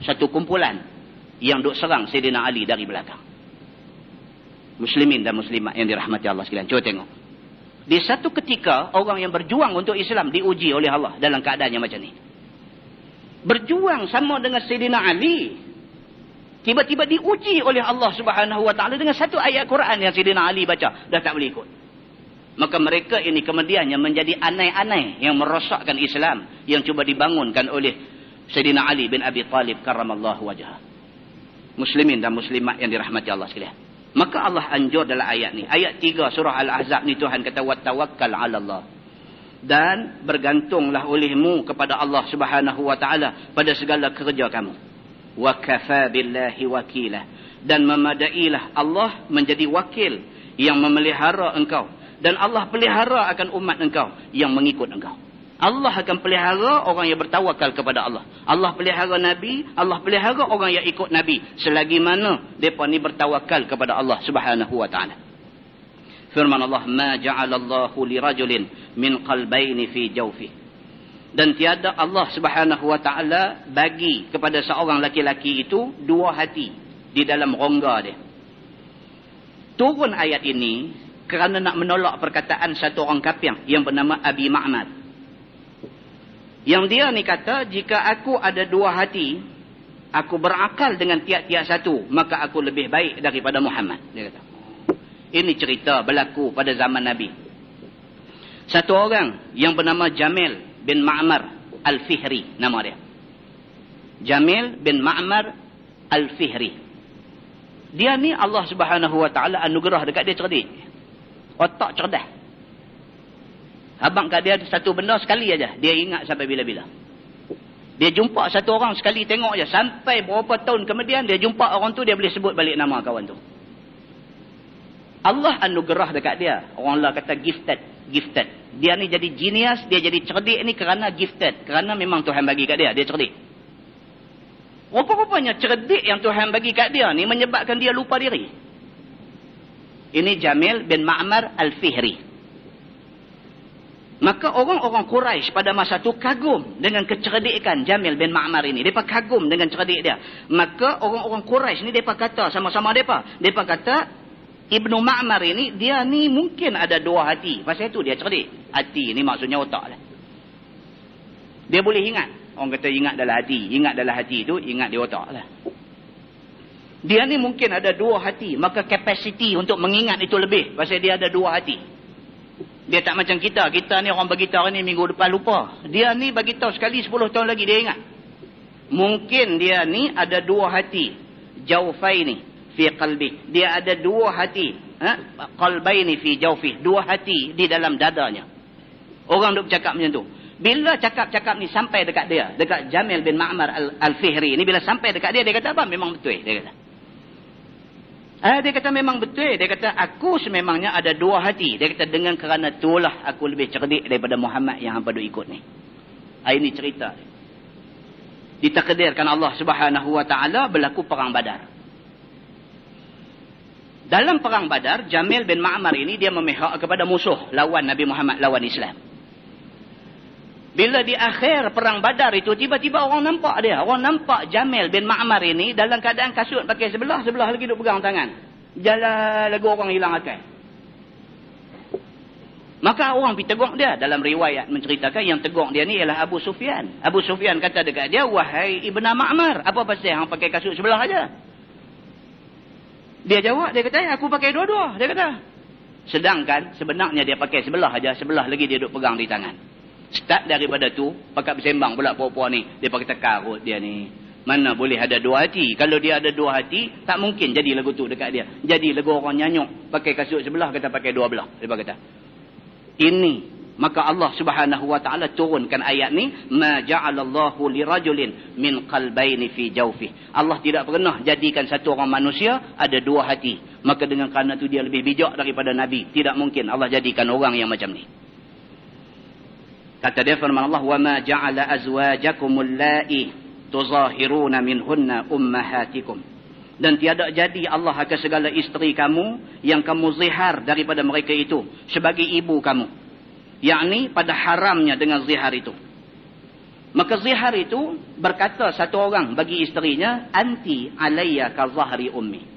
satu kumpulan yang duk serang Sayyidina Ali dari belakang. Muslimin dan muslimat yang dirahmati Allah sekalian. Cuba tengok. Di satu ketika, orang yang berjuang untuk Islam diuji oleh Allah dalam keadaannya macam ni. Berjuang sama dengan Sayyidina Ali. Tiba-tiba diuji oleh Allah Subhanahu Wa Taala dengan satu ayat Quran yang Sayyidina Ali baca. Dah tak boleh ikut. Maka mereka ini kemudiannya menjadi anai-anai yang merosakkan Islam. Yang cuba dibangunkan oleh Sayyidina Ali bin Abi Talib karramallahu wajhah. Muslimin dan muslimat yang dirahmati Allah sekalian. Maka Allah anjur dalam ayat ni. Ayat 3 surah Al-Ahzab ni Tuhan kata, wattawakkal 'ala Allah. Dan bergantunglah olehmu kepada Allah Subhanahu Wa Taala pada segala kerja kamu. Wa kafa billahi wakila. Dan memadailah Allah menjadi wakil yang memelihara engkau. Dan Allah pelihara akan umat engkau yang mengikut engkau. Allah akan pelihara orang yang bertawakal kepada Allah. Allah pelihara Nabi, Allah pelihara orang yang ikut Nabi. Selagi mana mereka ni bertawakal kepada Allah Subhanahu Wa Taala. Firman Allah, ma ja'alallahu lirajulin min qalbaini fi jawfih. Dan tiada Allah Subhanahu Wa Taala bagi kepada seorang laki-laki itu dua hati di dalam rongga dia. Turun ayat ini kerana nak menolak perkataan satu orang kafir yang bernama Abi Ma'mar. Yang dia ni kata, jika aku ada dua hati, aku berakal dengan tiap-tiap satu, maka aku lebih baik daripada Muhammad. Dia kata. Ini cerita berlaku pada zaman Nabi. Satu orang yang bernama Jamil bin Ma'mar Al-Fihri, nama dia. Jamil bin Ma'mar Al-Fihri. Dia ni Allah Subhanahu Wa Taala anugerah dekat dia cerdik. Otak cerdas. Abang kat dia satu benda sekali aja, dia ingat sampai bila-bila. Dia jumpa satu orang sekali tengok aja, sampai berapa tahun kemudian dia jumpa orang tu, dia boleh sebut balik nama kawan tu. Allah anugerah dekat dia. Orang lah kata gifted. Dia ni jadi genius, dia jadi cerdik ni kerana gifted. Kerana memang Tuhan bagi kat dia, dia cerdik. Rupa-rupanya cerdik yang Tuhan bagi kat dia ni menyebabkan dia lupa diri. Ini Jamil bin Ma'mar Al-Fihri. Maka orang-orang Quraisy pada masa tu kagum dengan kecerdikan Jamil bin Ma'mar ini. Mereka kagum dengan cerdik dia. Maka orang-orang Quraisy ni mereka kata sama-sama mereka. Mereka kata, Ibnu Ma'mar ini, dia ni mungkin ada dua hati. Pasal itu dia cerdik. Hati ni maksudnya otak lah. Dia boleh ingat. Orang kata ingat dalam hati. Ingat dalam hati tu, ingat di otak lah. Dia ni mungkin ada dua hati. Maka kapasiti untuk mengingat itu lebih. Pasal dia ada dua hati. Dia tak macam kita. Kita ni orang beritahu ni minggu depan lupa. Dia ni beritahu sekali 10 tahun lagi dia ingat. Mungkin dia ni ada dua hati. Jaufaini fi qalbi. Dia ada dua hati. Qalbaini fi jawfi. Dua hati di dalam dadanya. Orang duk bercakap macam tu. Bila cakap-cakap ni sampai dekat dia, dekat Jamil bin Ma'mar Al-Fihri ni, bila sampai dekat dia, dia kata apa? Memang betul. Dia kata. Dia kata memang betul. Dia kata aku sememangnya ada dua hati. Dia kata dengan kerana itulah aku lebih cerdik daripada Muhammad yang hampa duk ikut ni. Ini cerita. Ditakdirkan Allah Subhanahu Wa Taala berlaku perang Badar. Dalam perang Badar, Jamil bin Ma'mar ini dia memihak kepada musuh lawan Nabi Muhammad, lawan Islam. Bila di akhir perang Badar itu, tiba-tiba orang nampak dia. Orang nampak Jamil bin Ma'mar ini dalam keadaan kasut pakai sebelah lagi duk pegang tangan. Jalan lagu orang hilang akal. Maka orang pergi tegur dia. Dalam riwayat menceritakan yang tegur dia ni ialah Abu Sufyan. Abu Sufyan kata dekat dia, wahai Ibnu Ma'mar, apa pasal hang pakai kasut sebelah aja? Dia jawab, dia kata, aku pakai dua-dua. Dia kata. Sedangkan sebenarnya dia pakai sebelah aja, sebelah lagi dia duk pegang di tangan. Start daripada tu, pakat bersembang pula perempuan ni. Dia kata karut dia ni. Mana boleh ada dua hati. Kalau dia ada dua hati, tak mungkin jadi lagu tu dekat dia. Jadi lagu orang nyanyuk. Pakai kasut sebelah, kata pakai dua belah. Dia kata. Ini. Maka Allah Subhanahu Wa Taala turunkan ayat ni. Ma ja'alallahu lirajulin min qalbaini fi jawfih. Allah tidak pernah jadikan satu orang manusia ada dua hati. Maka dengan kerana tu dia lebih bijak daripada Nabi. Tidak mungkin Allah jadikan orang yang macam ni. Kata dia firman Allah, wa ma ja'ala azwajakumul la'i tuzahiruna minhunna ummahatikum. Dan tiada jadi Allah akan segala isteri kamu yang kamu zihar daripada mereka itu sebagai ibu kamu. Yakni pada haramnya dengan zihar itu. Maka zihar itu berkata satu orang bagi isterinya, anti alayya ka zahri ummi.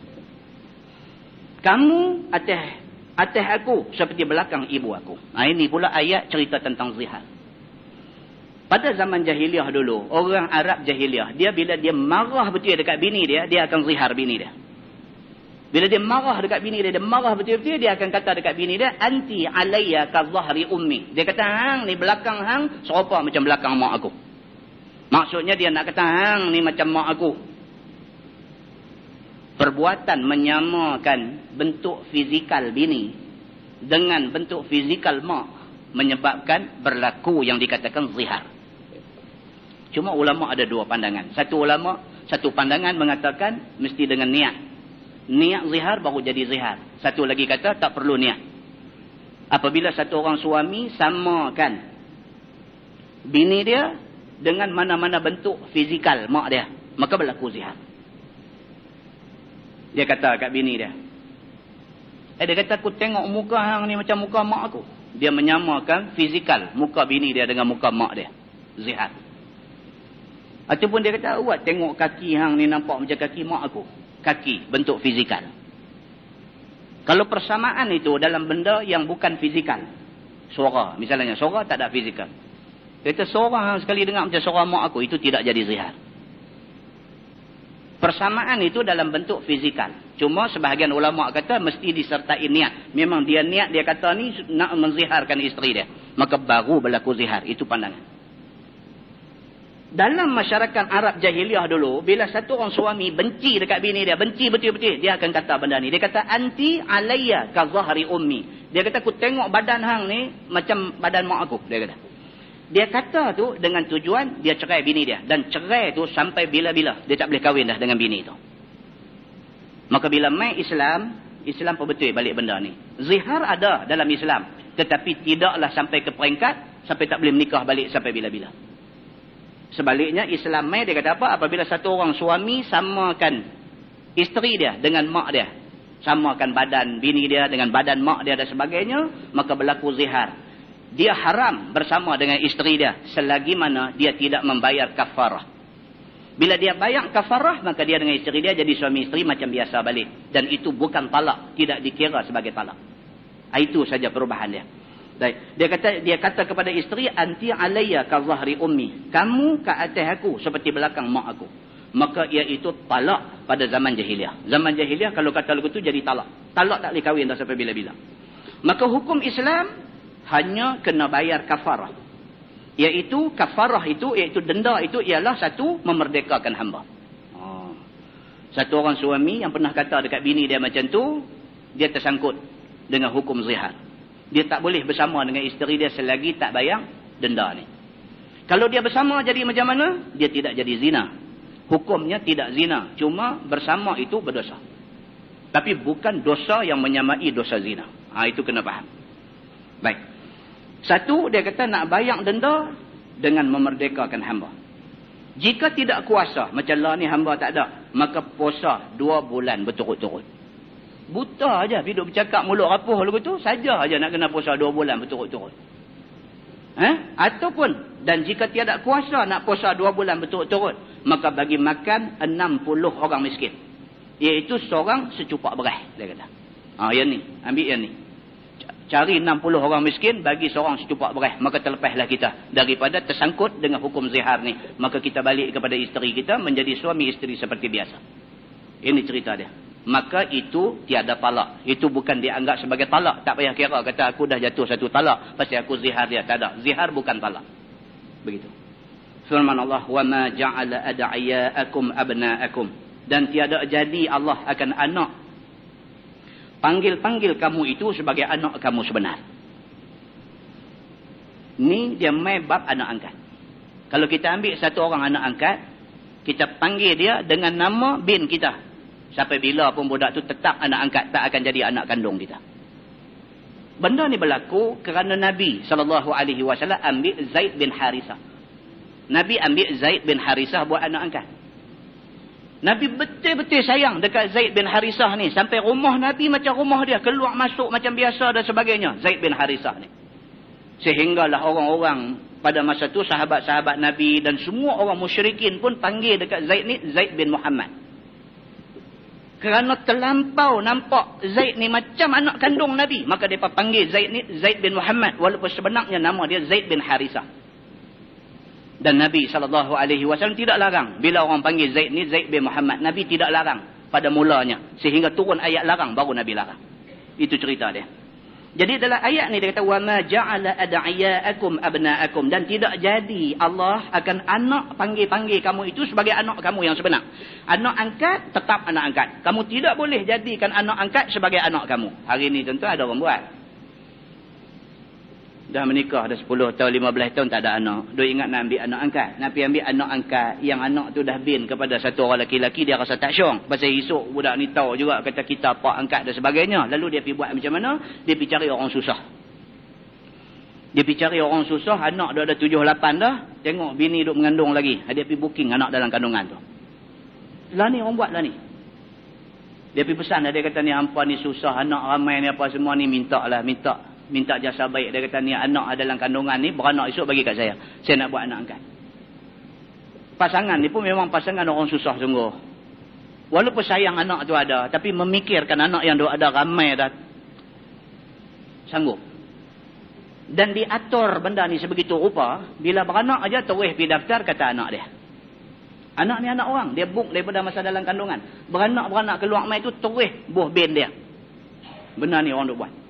Kamu atas aku seperti belakang ibu aku. Ini pula ayat cerita tentang zihar. Pada zaman jahiliah dulu, orang Arab jahiliah, dia bila dia marah betul dekat bini dia, dia akan zihar bini dia. Bila dia marah dekat bini dia marah betul-betul, dia akan kata dekat bini dia, anti alayya ka zahri ummi. Dia kata, hang ni belakang hang serupa macam belakang mak aku. Maksudnya dia nak kata, hang ni macam mak aku. Perbuatan menyamakan bentuk fizikal bini dengan bentuk fizikal mak menyebabkan berlaku yang dikatakan zihar. Cuma ulama ada dua pandangan. Satu pandangan mengatakan mesti dengan niat. Niat zihar baru jadi zihar. Satu lagi kata tak perlu niat. Apabila satu orang suami samakan bini dia dengan mana-mana bentuk fizikal mak dia, maka berlaku zihar. Dia kata kat bini dia, dia kata aku tengok muka hang ni macam muka mak aku. Dia menyamakan fizikal muka bini dia dengan muka mak dia. Zihar. Ataupun dia kata, awak tengok kaki hang ni nampak macam kaki mak aku. Kaki, bentuk fizikal. Kalau persamaan itu dalam benda yang bukan fizikal. Suara, misalnya suara tak ada fizikal. Dia kata, suara hang sekali dengar macam suara mak aku, itu tidak jadi zihar. Persamaan itu dalam bentuk fizikal. Cuma sebahagian ulama kata mesti disertai niat. Memang dia niat, dia kata ni nak menziharkan isteri dia. Maka baru berlaku zihar. Itu pandangan. Dalam masyarakat Arab jahiliah dulu, bila satu orang suami benci dekat bini dia, benci betul-betul, dia akan kata benda ni. Dia kata, anti alayya ka zahri ummi. Dia kata, aku tengok badan hang ni macam badan mak aku. Dia kata tu dengan tujuan dia cerai bini dia. Dan cerai tu sampai bila-bila. Dia tak boleh kahwin dah dengan bini tu. Maka bila mai Islam pun betul balik benda ni. Zihar ada dalam Islam. Tetapi tidaklah sampai ke peringkat, sampai tak boleh menikah balik sampai bila-bila. Sebaliknya Islam mai dia kata apa? Apabila satu orang suami samakan isteri dia dengan mak dia. Samakan badan bini dia dengan badan mak dia dan sebagainya. Maka berlaku zihar. Dia haram bersama dengan isteri dia selagi mana dia tidak membayar kafarah. Bila dia bayar kafarah, maka dia dengan isteri dia jadi suami isteri macam biasa balik. Dan itu bukan talak, tidak dikira sebagai talak. Itu saja perubahan dia. Dia kata kepada isteri, anti alayya ka zahri ummi. Kamu ke atas aku seperti belakang mak aku. Maka iaitu talak pada zaman jahiliah. Zaman jahiliah kalau kata lagu tu jadi talak. Talak tak boleh kahwin dah sampai bila-bila. Maka hukum Islam hanya kena bayar kafarah. Iaitu kafarah itu, iaitu denda itu ialah satu, memerdekakan hamba. Satu orang suami yang pernah kata dekat bini dia macam tu, dia tersangkut dengan hukum zihar. Dia tak boleh bersama dengan isteri dia selagi tak bayar denda ni. Kalau dia bersama jadi macam mana? Dia tidak jadi zina. Hukumnya tidak zina. Cuma bersama itu berdosa. Tapi bukan dosa yang menyamai dosa zina. Itu kena faham. Baik. Satu, dia kata nak bayar denda dengan memerdekakan hamba. Jika tidak kuasa, macam lah ni hamba tak ada, maka puasa 2 bulan berturut-turut. Buta aja hidup bercakap mulut rapuh lagu tu, saja aja nak kena puasa 2 bulan berturut-turut. Ataupun, dan jika tiada kuasa nak puasa 2 bulan berturut-turut, maka bagi makan 60 orang miskin. Iaitu seorang secupak beras, dia kata. Yang ni, ambil yang ni. Cari 60 orang miskin, bagi seorang secupak beras. Maka terlepaslah kita daripada tersangkut dengan hukum zihar ni. Maka kita balik kepada isteri kita, menjadi suami isteri seperti biasa. Ini cerita dia. Maka itu tiada talak. Itu bukan dianggap sebagai talak. Tak payah kira kata aku dah jatuh satu talak pasal aku zihar dia. Tak ada. Zihar bukan talak. Begitu. Firman Allah, وَمَا جَعَلَ أَدْعِيَاءَكُمْ أَبْنَاءَكُمْ. Dan tiada jadi Allah akan anak panggil-panggil kamu itu sebagai anak kamu sebenar. Ni dia main bab anak angkat. Kalau kita ambil satu orang anak angkat, kita panggil dia dengan nama bin kita. Sampai bila pun budak tu tetap anak angkat, tak akan jadi anak kandung kita. Benda ni berlaku kerana Nabi SAW ambil Zaid bin Harisah. Nabi ambil Zaid bin Harisah buat anak angkat. Nabi betul-betul sayang dekat Zaid bin Harisah ni. Sampai rumah Nabi macam rumah dia. Keluar masuk macam biasa dan sebagainya. Zaid bin Harisah ni. Sehinggalah orang-orang pada masa tu, sahabat-sahabat Nabi dan semua orang musyrikin pun panggil dekat Zaid ni Zaid bin Muhammad. Kerana terlampau nampak Zaid ni macam anak kandung Nabi. Maka mereka panggil Zaid ni Zaid bin Muhammad. Walaupun sebenarnya nama dia Zaid bin Harisah. Dan Nabi SAW tidak larang. Bila orang panggil Zaid ni Zaid bin Muhammad. Nabi tidak larang pada mulanya. Sehingga turun ayat larang. Baru Nabi larang. Itu cerita dia. Jadi dalam ayat ni dia kata. وَمَا جَعَلَ أَدْعِيَاءَكُمْ أَبْنَاءَكُمْ. Dan tidak jadi Allah akan anak panggil-panggil kamu itu sebagai anak kamu yang sebenar. Anak angkat tetap anak angkat. Kamu tidak boleh jadikan anak angkat sebagai anak kamu. Hari ni tentu ada orang buat. Dah menikah dah 10 tahun, 15 tahun tak ada anak. Dia ingat nak ambil anak angkat. Nak pergi ambil anak angkat. Yang anak tu dah bin kepada satu orang lelaki-lelaki. Dia rasa tak syong. Pasal esok budak ni tahu juga kata kita pak angkat dan sebagainya. Lalu dia pergi buat macam mana? Dia pergi cari orang susah. Dia pergi cari orang susah. Anak dah ada 7-8 dah. Tengok bini duk mengandung lagi. Dia pergi booking anak dalam kandungan tu. Lah ni orang buat lah ni. Dia pergi pesan. Dia kata ni hampa ni susah. Anak ramai ni apa semua ni minta lah. Minta jasa baik. Dia kata ni anak dalam kandungan ni beranak esok bagi kat saya. Saya nak buat anak angkat. Pasangan ni pun memang pasangan orang susah sungguh. Walaupun sayang anak tu ada. Tapi memikirkan anak yang ada ramai dah. Sanggup. Dan diatur benda ni sebegitu rupa. Bila beranak aja terus pergi daftar kata anak dia. Anak ni anak orang. Dia book daripada masa dalam kandungan. Beranak keluar mai tu terus buah bin dia. Benda ni orang duk buat.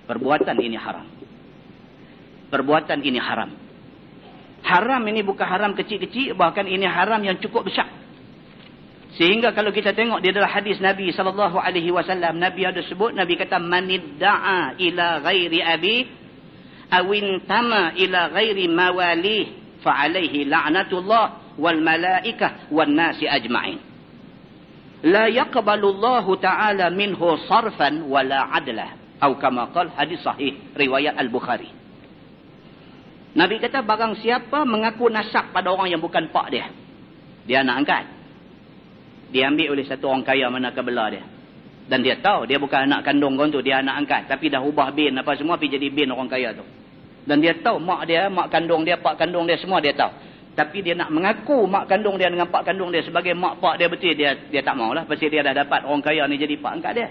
Perbuatan ini haram. Perbuatan ini haram. Haram ini bukan haram kecil-kecil. Bahkan ini haram yang cukup besar. Sehingga kalau kita tengok di dalam hadis Nabi SAW. Nabi ada sebut. Nabi kata. Manidda'a ila ghairi abi. Awintama ila ghairi mawalih. Fa'alaihi la'natullah. Wal malaikah. Wal nasi ajma'in. La yaqbalullahu ta'ala minhu sarfan. Wala adlah. Atau kama qala hadis sahih riwayat Al-Bukhari. Nabi kata barang siapa mengaku nasab pada orang yang bukan pak dia. Dia anak angkat. Diambil oleh satu orang kaya mana kebelah dia. Dan dia tahu dia bukan anak kandung kau tu, dia anak angkat. Tapi dah ubah bin apa semua pergi jadi bin orang kaya tu. Dan dia tahu mak dia, mak kandung dia, pak kandung dia semua dia tahu. Tapi dia nak mengaku mak kandung dia dengan pak kandung dia sebagai mak pak dia betul, dia tak maulah. Pasal dia dah dapat orang kaya ni jadi pak angkat dia.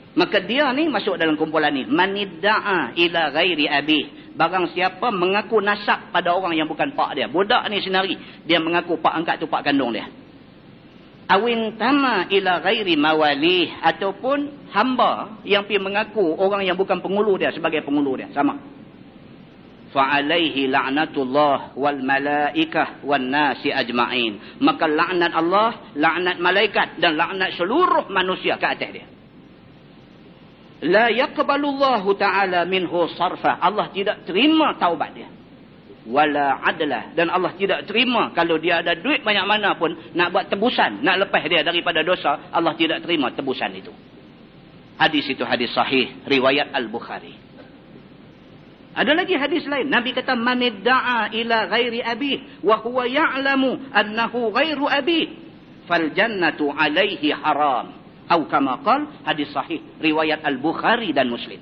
Maka dia ni masuk dalam kumpulan ni. Manidda'a ila ghairi abi. Barang siapa mengaku nasab pada orang yang bukan pak dia. Budak ni sendiri. Dia mengaku pak angkat tu pak kandung dia. Awin tama ila ghairi mawalih. Ataupun hamba yang pergi mengaku orang yang bukan pengulu dia sebagai pengulu dia. Sama. Fa'alaihi la'natullah wal malaikah wan nasi ajma'in. Maka laknat Allah, laknat malaikat dan laknat seluruh manusia ke atas dia. La yaqbalullahu ta'ala minhu sarfa. Allah tidak terima taubat dia. Wala adlah. Dan Allah tidak terima kalau dia ada duit banyak mana pun nak buat tebusan, nak lepas dia daripada dosa, Allah tidak terima tebusan itu. Hadis itu hadis sahih riwayat Al-Bukhari. Ada lagi hadis lain. Nabi kata manidda'a ila ghairi abi wa huwa ya'lamu annahu ghairu abi fal jannatu alaihi haram. Atau kama qala hadis sahih riwayat Al-Bukhari dan Muslim.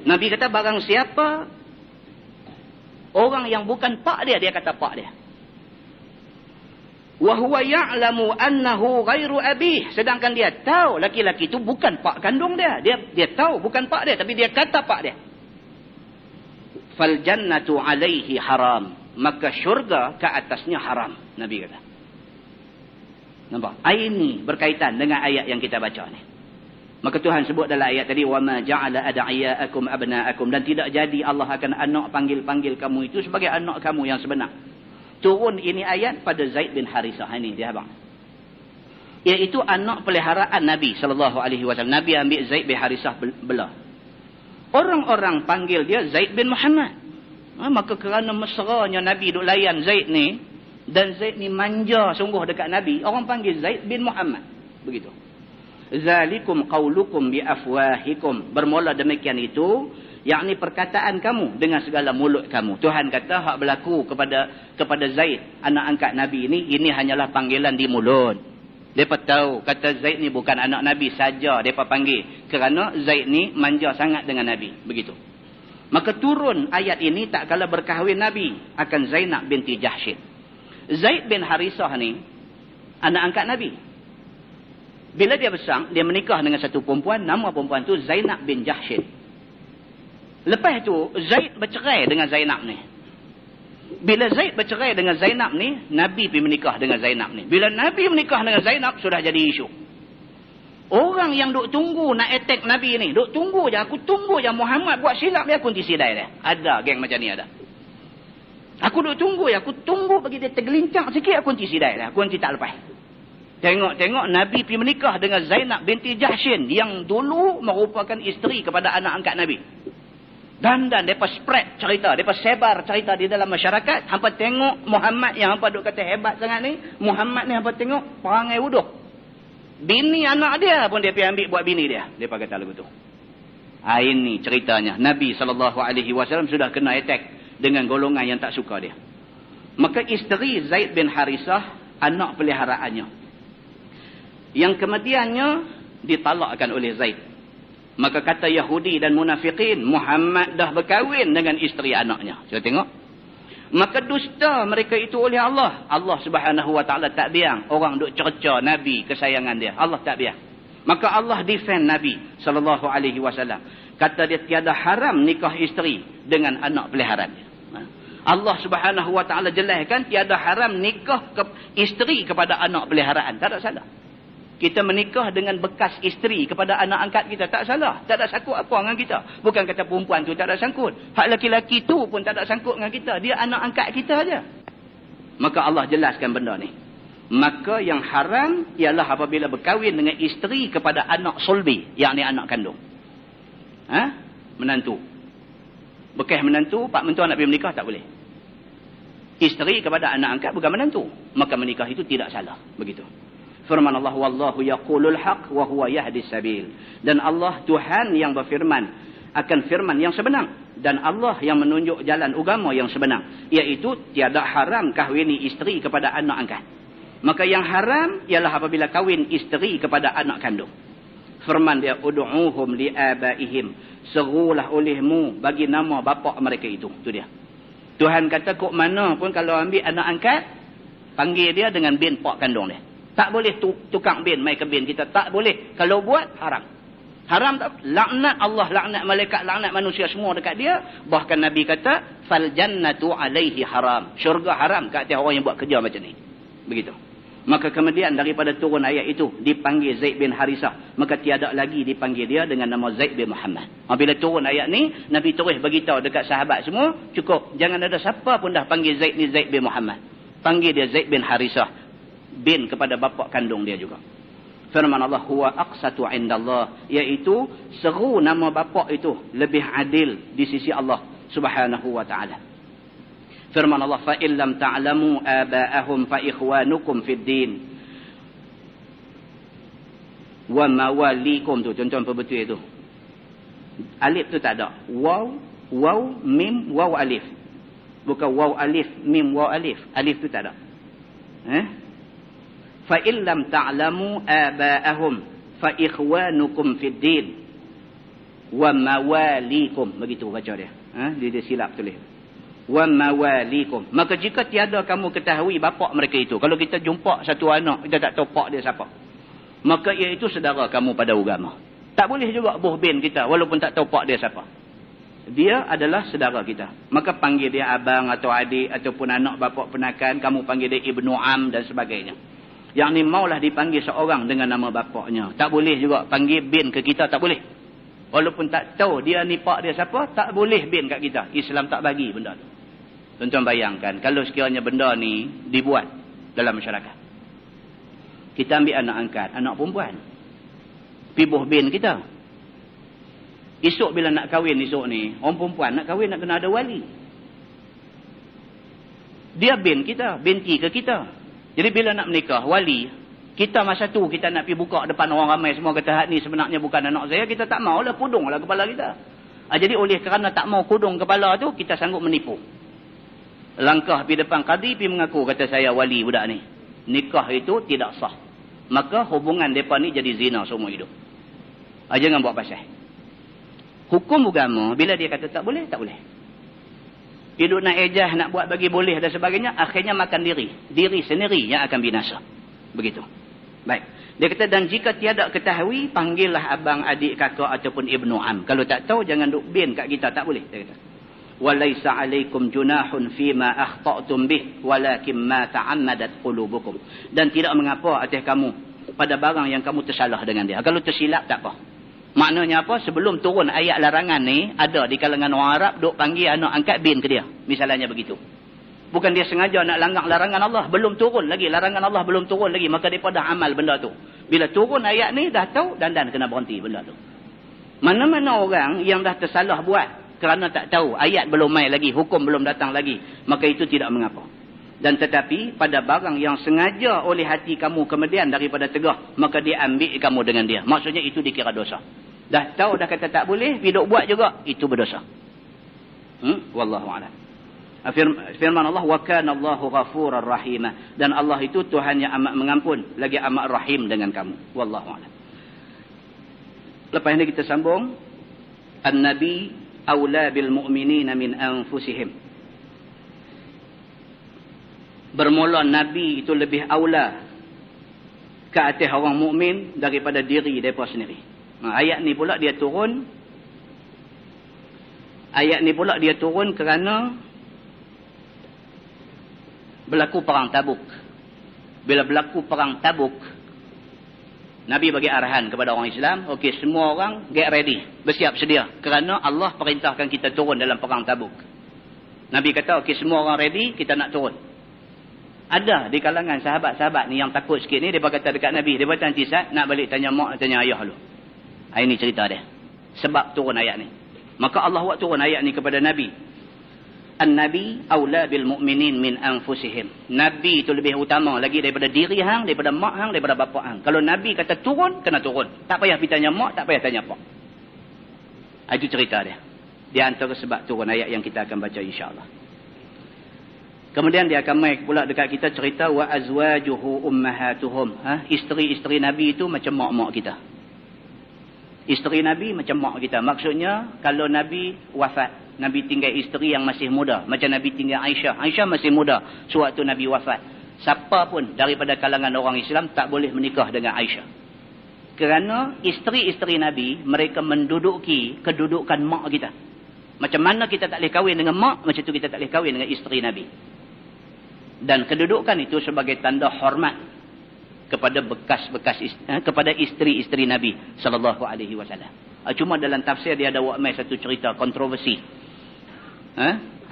Nabi kata barang siapa orang yang bukan pak dia, dia kata pak dia. Wa huwa ya'lamu annahu ghairu abi, sedangkan dia tahu laki-laki itu bukan pak kandung dia. Dia tahu bukan pak dia tapi dia kata pak dia. Fal jannatu alaihi haram, maka syurga ke atasnya haram, Nabi kata. Nampak? Ayat ini berkaitan dengan ayat yang kita baca ni. Maka Tuhan sebut dalam ayat tadi, وَمَا جَعَلَ أَدْعِيَاءَكُمْ أَبْنَاءَكُمْ, dan tidak jadi Allah akan anak panggil-panggil kamu itu sebagai anak kamu yang sebenar. Turun ini ayat pada Zaid bin Harisah ini dia abang. Iaitu anak peliharaan Nabi SAW. Nabi ambil Zaid bin Harisah belah. Orang-orang panggil dia Zaid bin Muhammad. Maka kerana mesranya Nabi duk layan Zaid ni, dan Zaid ni manja sungguh dekat Nabi, orang panggil Zaid bin Muhammad. Begitu. Zalikum qaulukum bi afwahikum. Bermula demikian itu, yakni perkataan kamu dengan segala mulut kamu. Tuhan kata hak berlaku kepada Zaid, anak angkat Nabi ini hanyalah panggilan di mulut. Mereka tahu kata Zaid ni bukan anak Nabi saja mereka panggil, kerana Zaid ni manja sangat dengan Nabi. Begitu. Maka turun ayat ini tak kala berkahwin Nabi akan Zainab binti Jahsy. Zaid bin Harisah ni anak angkat Nabi. Bila dia besar, dia menikah dengan satu perempuan, nama perempuan tu Zainab bin Jahsy. Lepas tu Zaid bercerai dengan Zainab ni. Bila Zaid bercerai dengan Zainab ni, Nabi pergi menikah dengan Zainab ni. Bila Nabi menikah dengan Zainab, sudah jadi isu. Orang yang duk tunggu nak attack Nabi ni, duk tunggu je, aku tunggu je Muhammad buat silap dia, aku nanti sidai dia. Ada geng macam ni ada. Aku duk tunggu je, aku tunggu bagi dia tergelincang sikit, aku nanti sidai dia, aku nanti tak lepas. Tengok-tengok Nabi pergi menikah dengan Zainab binti Jahsy yang dulu merupakan isteri kepada anak angkat Nabi. Dan mereka spread cerita, mereka sebar cerita di dalam masyarakat. Hampa tengok Muhammad yang hampa duk kata hebat sangat ni, Muhammad ni hampa tengok perangai wuduh. Bini anak dia pun dia pergi ambil buat bini dia. Dia kata lagu tu. Ini ceritanya. Nabi SAW sudah kena attack dengan golongan yang tak suka dia. Maka isteri Zaid bin Harisah, anak peliharaannya, yang kemudiannya ditalakkan oleh Zaid. Maka kata Yahudi dan munafikin, Muhammad dah berkahwin dengan isteri anaknya. Kita tengok. Maka dusta mereka itu oleh Allah. Allah Subhanahu Wa Taala tak biang orang duk cerca Nabi kesayangan dia. Allah tak biang. Maka Allah defend Nabi sallallahu alaihi wasallam. Kata dia tiada haram nikah isteri dengan anak peliharaan dia. Allah Subhanahu Wa Taala jelaskan tiada haram nikah isteri kepada anak peliharaan. Tak ada salah. Kita menikah dengan bekas isteri kepada anak angkat kita, tak salah. Tak ada sangkut apa dengan kita. Bukan kata perempuan tu tak ada sangkut. Hak laki-laki tu pun tak ada sangkut dengan kita. Dia anak angkat kita aja. Maka Allah jelaskan benda ni. Maka yang haram ialah apabila berkahwin dengan isteri kepada anak sulbi, yakni anak kandung. Menantu. Bekas menantu, pak mentua nak pergi menikah tak boleh. Isteri kepada anak angkat bukan menantu. Maka menikah itu tidak salah. Begitu. Firman Allah, wallahu yaqulul haq wa huwa yahdis sabil. Dan Allah Tuhan yang berfirman akan firman yang sebenar, dan Allah yang menunjuk jalan agama yang sebenar, iaitu tiada haram kahwini isteri kepada anak angkat. Maka yang haram ialah apabila kahwin isteri kepada anak kandung. Firman dia, ud'uhum liabaihim, serulah olehmu bagi nama bapa mereka itu. Itu dia. Tuhan kata kok mana pun kalau ambil anak angkat, panggil dia dengan bin pak kandung dia. Tak boleh tukang bin, mai ke bin kita. Tak boleh. Kalau buat, haram. Haram tak? Laknat Allah, laknat malaikat, laknat manusia semua dekat dia. Bahkan Nabi kata, fal jannatu alaihi haram. Syurga haram kat atas orang yang buat kerja macam ni. Begitu. Maka kemudian daripada turun ayat itu, dipanggil Zaid bin Harisah. Maka tiada lagi dipanggil dia dengan nama Zaid bin Muhammad. Bila turun ayat ni, Nabi terus beritahu dekat sahabat semua, cukup. Jangan ada siapa pun dah panggil Zaid ni Zaid bin Muhammad. Panggil dia Zaid bin Harisah. Bin kepada bapa kandung dia juga. Firman Allah, huwa aqsatu indallah, iaitu seru nama bapa itu lebih adil di sisi Allah Subhanahu Wa Taala. Firman Allah, fa illam ta'lamu aba'ahum fa ikhwanukum fid din wa mawalikum. Tu contoh perbetul itu. Alif tu tak ada. Waw mim waw alif. Bukan waw alif mim waw alif. Alif tu tak ada. Fa illam ta'lamu aba'ahum fa ikhwanukum fid din wa mawalikum. Begitu baca dia. Dia silap tulis. Wa mawalikum. Maka jika tiada kamu ketahui bapa mereka itu, kalau kita jumpa satu anak kita tak tahu pak dia siapa, maka iaitu saudara kamu pada agama. Tak boleh juga buh bin kita walaupun tak tahu pak dia siapa. Dia adalah saudara kita. Maka panggil dia abang atau adik ataupun anak bapa penakan, kamu panggil dia ibnu am dan sebagainya. Yang ni maulah dipanggil seorang dengan nama bapaknya. Tak boleh juga panggil bin ke kita, tak boleh. Walaupun tak tahu dia ni pak dia siapa, tak boleh bin kat kita. Islam tak bagi benda tu. Tuan-tuan bayangkan, kalau sekiranya benda ni dibuat dalam masyarakat. Kita ambil anak angkat, anak perempuan. Pibuh bin kita. Esok bila nak kahwin esok ni, orang perempuan nak kahwin nak kena ada wali. Dia bin kita, binti ke kita. Jadi bila nak menikah, wali, kita masa tu kita nak pergi buka depan orang ramai semua kata hak ni sebenarnya bukan anak saya, kita tak maulah, pudunglah kepala kita. Jadi oleh kerana tak mau kudung kepala tu, kita sanggup menipu. Langkah pergi depan qadi, pergi mengaku, kata saya wali budak ni. Nikah itu tidak sah. Maka hubungan mereka ni jadi zina seumur hidup. Jangan buat pasal. Hukum agama, bila dia kata tak boleh, tak boleh. Hidup nak ejah, nak buat bagi boleh dan sebagainya, akhirnya makan diri. Diri sendiri yang akan binasa. Begitu. Baik. Dia kata, dan jika tiada ketahui, panggillah abang, adik, kakak ataupun ibnu am. Kalau tak tahu, jangan duk bin kat kita. Tak boleh. Dia kata. وَلَيْسَ عَلَيْكُمْ جُنَاحٌ فِيمَا أَخْطَأْتُمْ بِهِ وَلَكِنْ مَا تَعَمَّدَتْ قُلُوبُكُمْ. Dan tidak mengapa atas kamu pada barang yang kamu tersalah dengan dia. Kalau tersilap, tak apa. Maknanya apa? Sebelum turun ayat larangan ni, ada di kalangan orang Arab, duk panggil anak angkat bin ke dia. Misalnya begitu. Bukan dia sengaja nak langgar larangan Allah. Belum turun lagi. Larangan Allah belum turun lagi. Maka dia dah amal benda tu. Bila turun ayat ni, dah tahu, dan kena berhenti benda tu. Mana-mana orang yang dah tersalah buat, kerana tak tahu, ayat belum mai lagi, hukum belum datang lagi, maka itu tidak mengapa. Dan tetapi, pada barang yang sengaja oleh hati kamu kemudian daripada tegah, maka dia ambil kamu dengan dia. Maksudnya itu dikira dosa. Dah tahu, dah kata tak boleh, hidup buat juga, itu berdosa. Wallahu'alam. Firman Allah, wa kana Allahu ghafurar rahimah. Dan Allah itu Tuhan yang amat mengampun, lagi amat rahim dengan kamu. Wallahu'alam. Lepas ini kita sambung. An-Nabi awla bil mu'minina min anfusihim. Bermula Nabi itu lebih awla ke atas orang mukmin daripada diri mereka sendiri. Ayat ni pula dia turun. Ayat ni pula dia turun kerana berlaku perang Tabuk. Bila berlaku perang Tabuk, Nabi bagi arahan kepada orang Islam, okey, semua orang get ready, bersiap sedia, kerana Allah perintahkan kita turun dalam perang Tabuk. Nabi kata, okey, semua orang ready, kita nak turun. Ada di kalangan sahabat-sahabat ni yang takut sikit ni, dia kata dekat Nabi, dia kata nanti Sat, nak balik tanya mak, tanya ayah dulu. Ini cerita dia. Sebab turun ayat ni. Maka Allah buat turun ayat ni kepada Nabi. An-Nabi awla bil mu'minin min anfusihim. Nabi itu lebih utama lagi daripada diri hang, daripada mak hang, daripada bapa hang. Kalau Nabi kata turun, kena turun. Tak payah pergi tanya mak, tak payah tanya pak. Itu cerita dia. Dia antara sebab turun ayat yang kita akan baca insya-Allah. Kemudian dia akan mai pula dekat kita cerita wa azwajuhu ummahatuhum. Isteri-isteri Nabi itu macam mak-mak kita. Isteri Nabi macam mak kita. Maksudnya kalau Nabi wafat, Nabi tinggal isteri yang masih muda. Macam Nabi tinggal Aisyah. Aisyah masih muda sewaktu Nabi wafat. Siapa pun daripada kalangan orang Islam tak boleh menikah dengan Aisyah. Kerana isteri-isteri Nabi, mereka menduduki kedudukan mak kita. Macam mana kita tak boleh kahwin dengan mak, macam tu kita tak boleh kahwin dengan isteri Nabi. Dan kedudukan itu sebagai tanda hormat kepada kepada isteri-isteri Nabi sallallahu alaihi wasallam. Cuma dalam tafsir dia ada buat mai satu cerita kontroversi.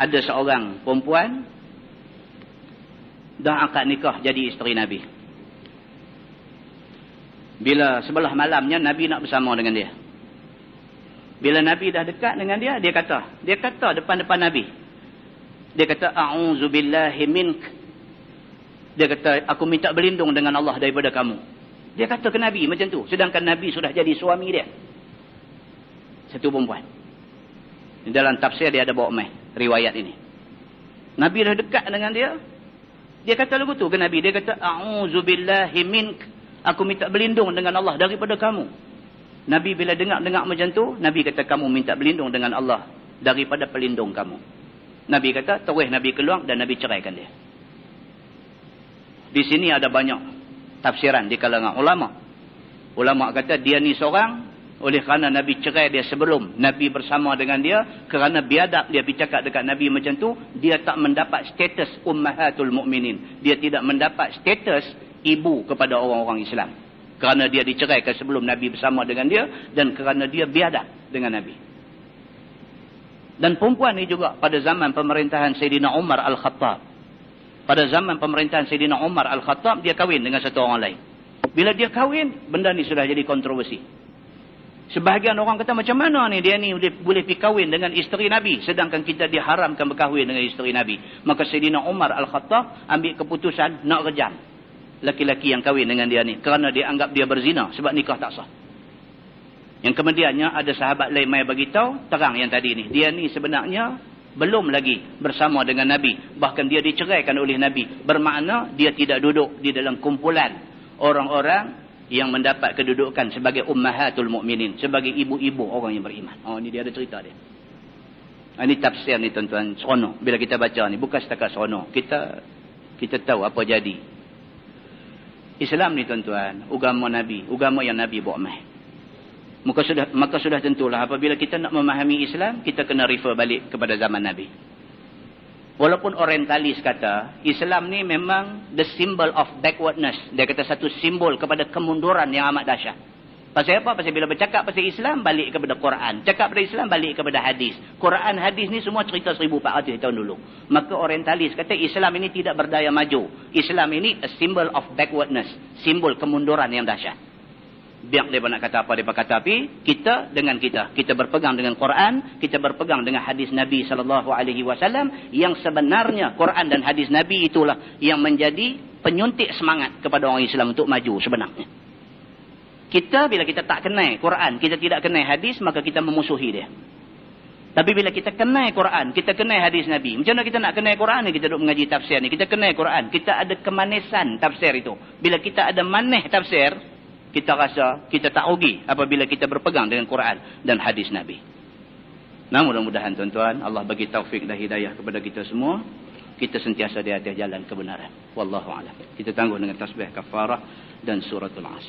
Ada seorang perempuan dah akad nikah jadi isteri Nabi. Bila sebelah malamnya Nabi nak bersama dengan dia. Bila Nabi dah dekat dengan dia, dia kata depan-depan Nabi. Dia kata a'udzubillahi mink. Dia kata, aku minta berlindung dengan Allah daripada kamu. Dia kata ke Nabi macam tu. Sedangkan Nabi sudah jadi suami dia. Satu perempuan. Dalam tafsir dia ada bawa mai riwayat ini. Nabi dah dekat dengan dia. Dia kata lagu tu ke Nabi. Dia kata, a'udzubillahi mink. Aku minta berlindung dengan Allah daripada kamu. Nabi bila dengar macam tu, Nabi kata, kamu minta berlindung dengan Allah daripada pelindung kamu. Nabi kata, terus Nabi keluar dan Nabi ceraikan dia. Di sini ada banyak tafsiran di kalangan ulama. Ulama kata dia ni seorang, oleh kerana Nabi cerai dia sebelum Nabi bersama dengan dia, kerana biadab dia bercakap dekat Nabi macam tu, dia tak mendapat status ummahatul mukminin. Dia tidak mendapat status ibu kepada orang-orang Islam. Kerana dia diceraikan sebelum Nabi bersama dengan dia, dan kerana dia biadab dengan Nabi. Dan perempuan ni juga pada zaman pemerintahan Sayyidina Umar Al-Khattab. Pada zaman pemerintahan Sayyidina Umar Al-Khattab, dia kahwin dengan satu orang lain. Bila dia kahwin, benda ni sudah jadi kontroversi. Sebahagian orang kata, macam mana ni dia ni boleh pergi kahwin dengan isteri Nabi, sedangkan kita diharamkan berkahwin dengan isteri Nabi. Maka Sayyidina Umar Al-Khattab ambil keputusan nak rejam laki-laki yang kahwin dengan dia ni, kerana dia anggap dia berzina sebab nikah tak sah. Yang kemudiannya ada sahabat lain mai bagi tahu terang yang tadi ni. Dia ni sebenarnya belum lagi bersama dengan Nabi. Bahkan dia diceraikan oleh Nabi. Bermakna dia tidak duduk di dalam kumpulan orang-orang yang mendapat kedudukan sebagai ummahatul mukminin, sebagai ibu-ibu orang yang beriman. Oh, ni dia ada cerita dia. Ini tafsir ni tuan-tuan, seronok. Bila kita baca ni, bukan setakat seronok. Kita tahu apa jadi. Islam ni tuan-tuan, agama Nabi, agama yang Nabi bawa mai. Maka sudah tentulah apabila kita nak memahami Islam, kita kena refer balik kepada zaman Nabi. Walaupun orientalis kata, Islam ni memang the symbol of backwardness. Dia kata satu simbol kepada kemunduran yang amat dahsyat. Pasal apa? Pasal bila bercakap pasal Islam, balik kepada Quran. Cakap pada Islam, balik kepada hadis. Quran, hadis ni semua cerita 1400 tahun dulu. Maka orientalis kata Islam ini tidak berdaya maju. Islam ini a symbol of backwardness. Simbol kemunduran yang dahsyat. Biar mereka nak kata apa, mereka kata tapi kita dengan kita berpegang dengan Quran, kita berpegang dengan hadis Nabi SAW, yang sebenarnya Quran dan hadis Nabi itulah yang menjadi penyuntik semangat kepada orang Islam untuk maju sebenarnya. Kita bila kita tak kenal Quran, kita tidak kenal hadis, maka kita memusuhi dia. Tapi bila kita kenal Quran, kita kenal hadis Nabi. Macam mana kita nak kenal Quran ni? Kita duduk mengaji tafsir ni, kita kenal Quran, kita ada kemanisan tafsir itu. Bila kita ada manis tafsir, kita rasa kita tak rugi apabila kita berpegang dengan Quran dan hadis Nabi. Nah, mudah-mudahan tuan-tuan Allah bagi taufik dan hidayah kepada kita semua. Kita sentiasa di atas jalan kebenaran. Wallahu a'lam. Kita tangguh dengan tasbih kafarah dan suratul As.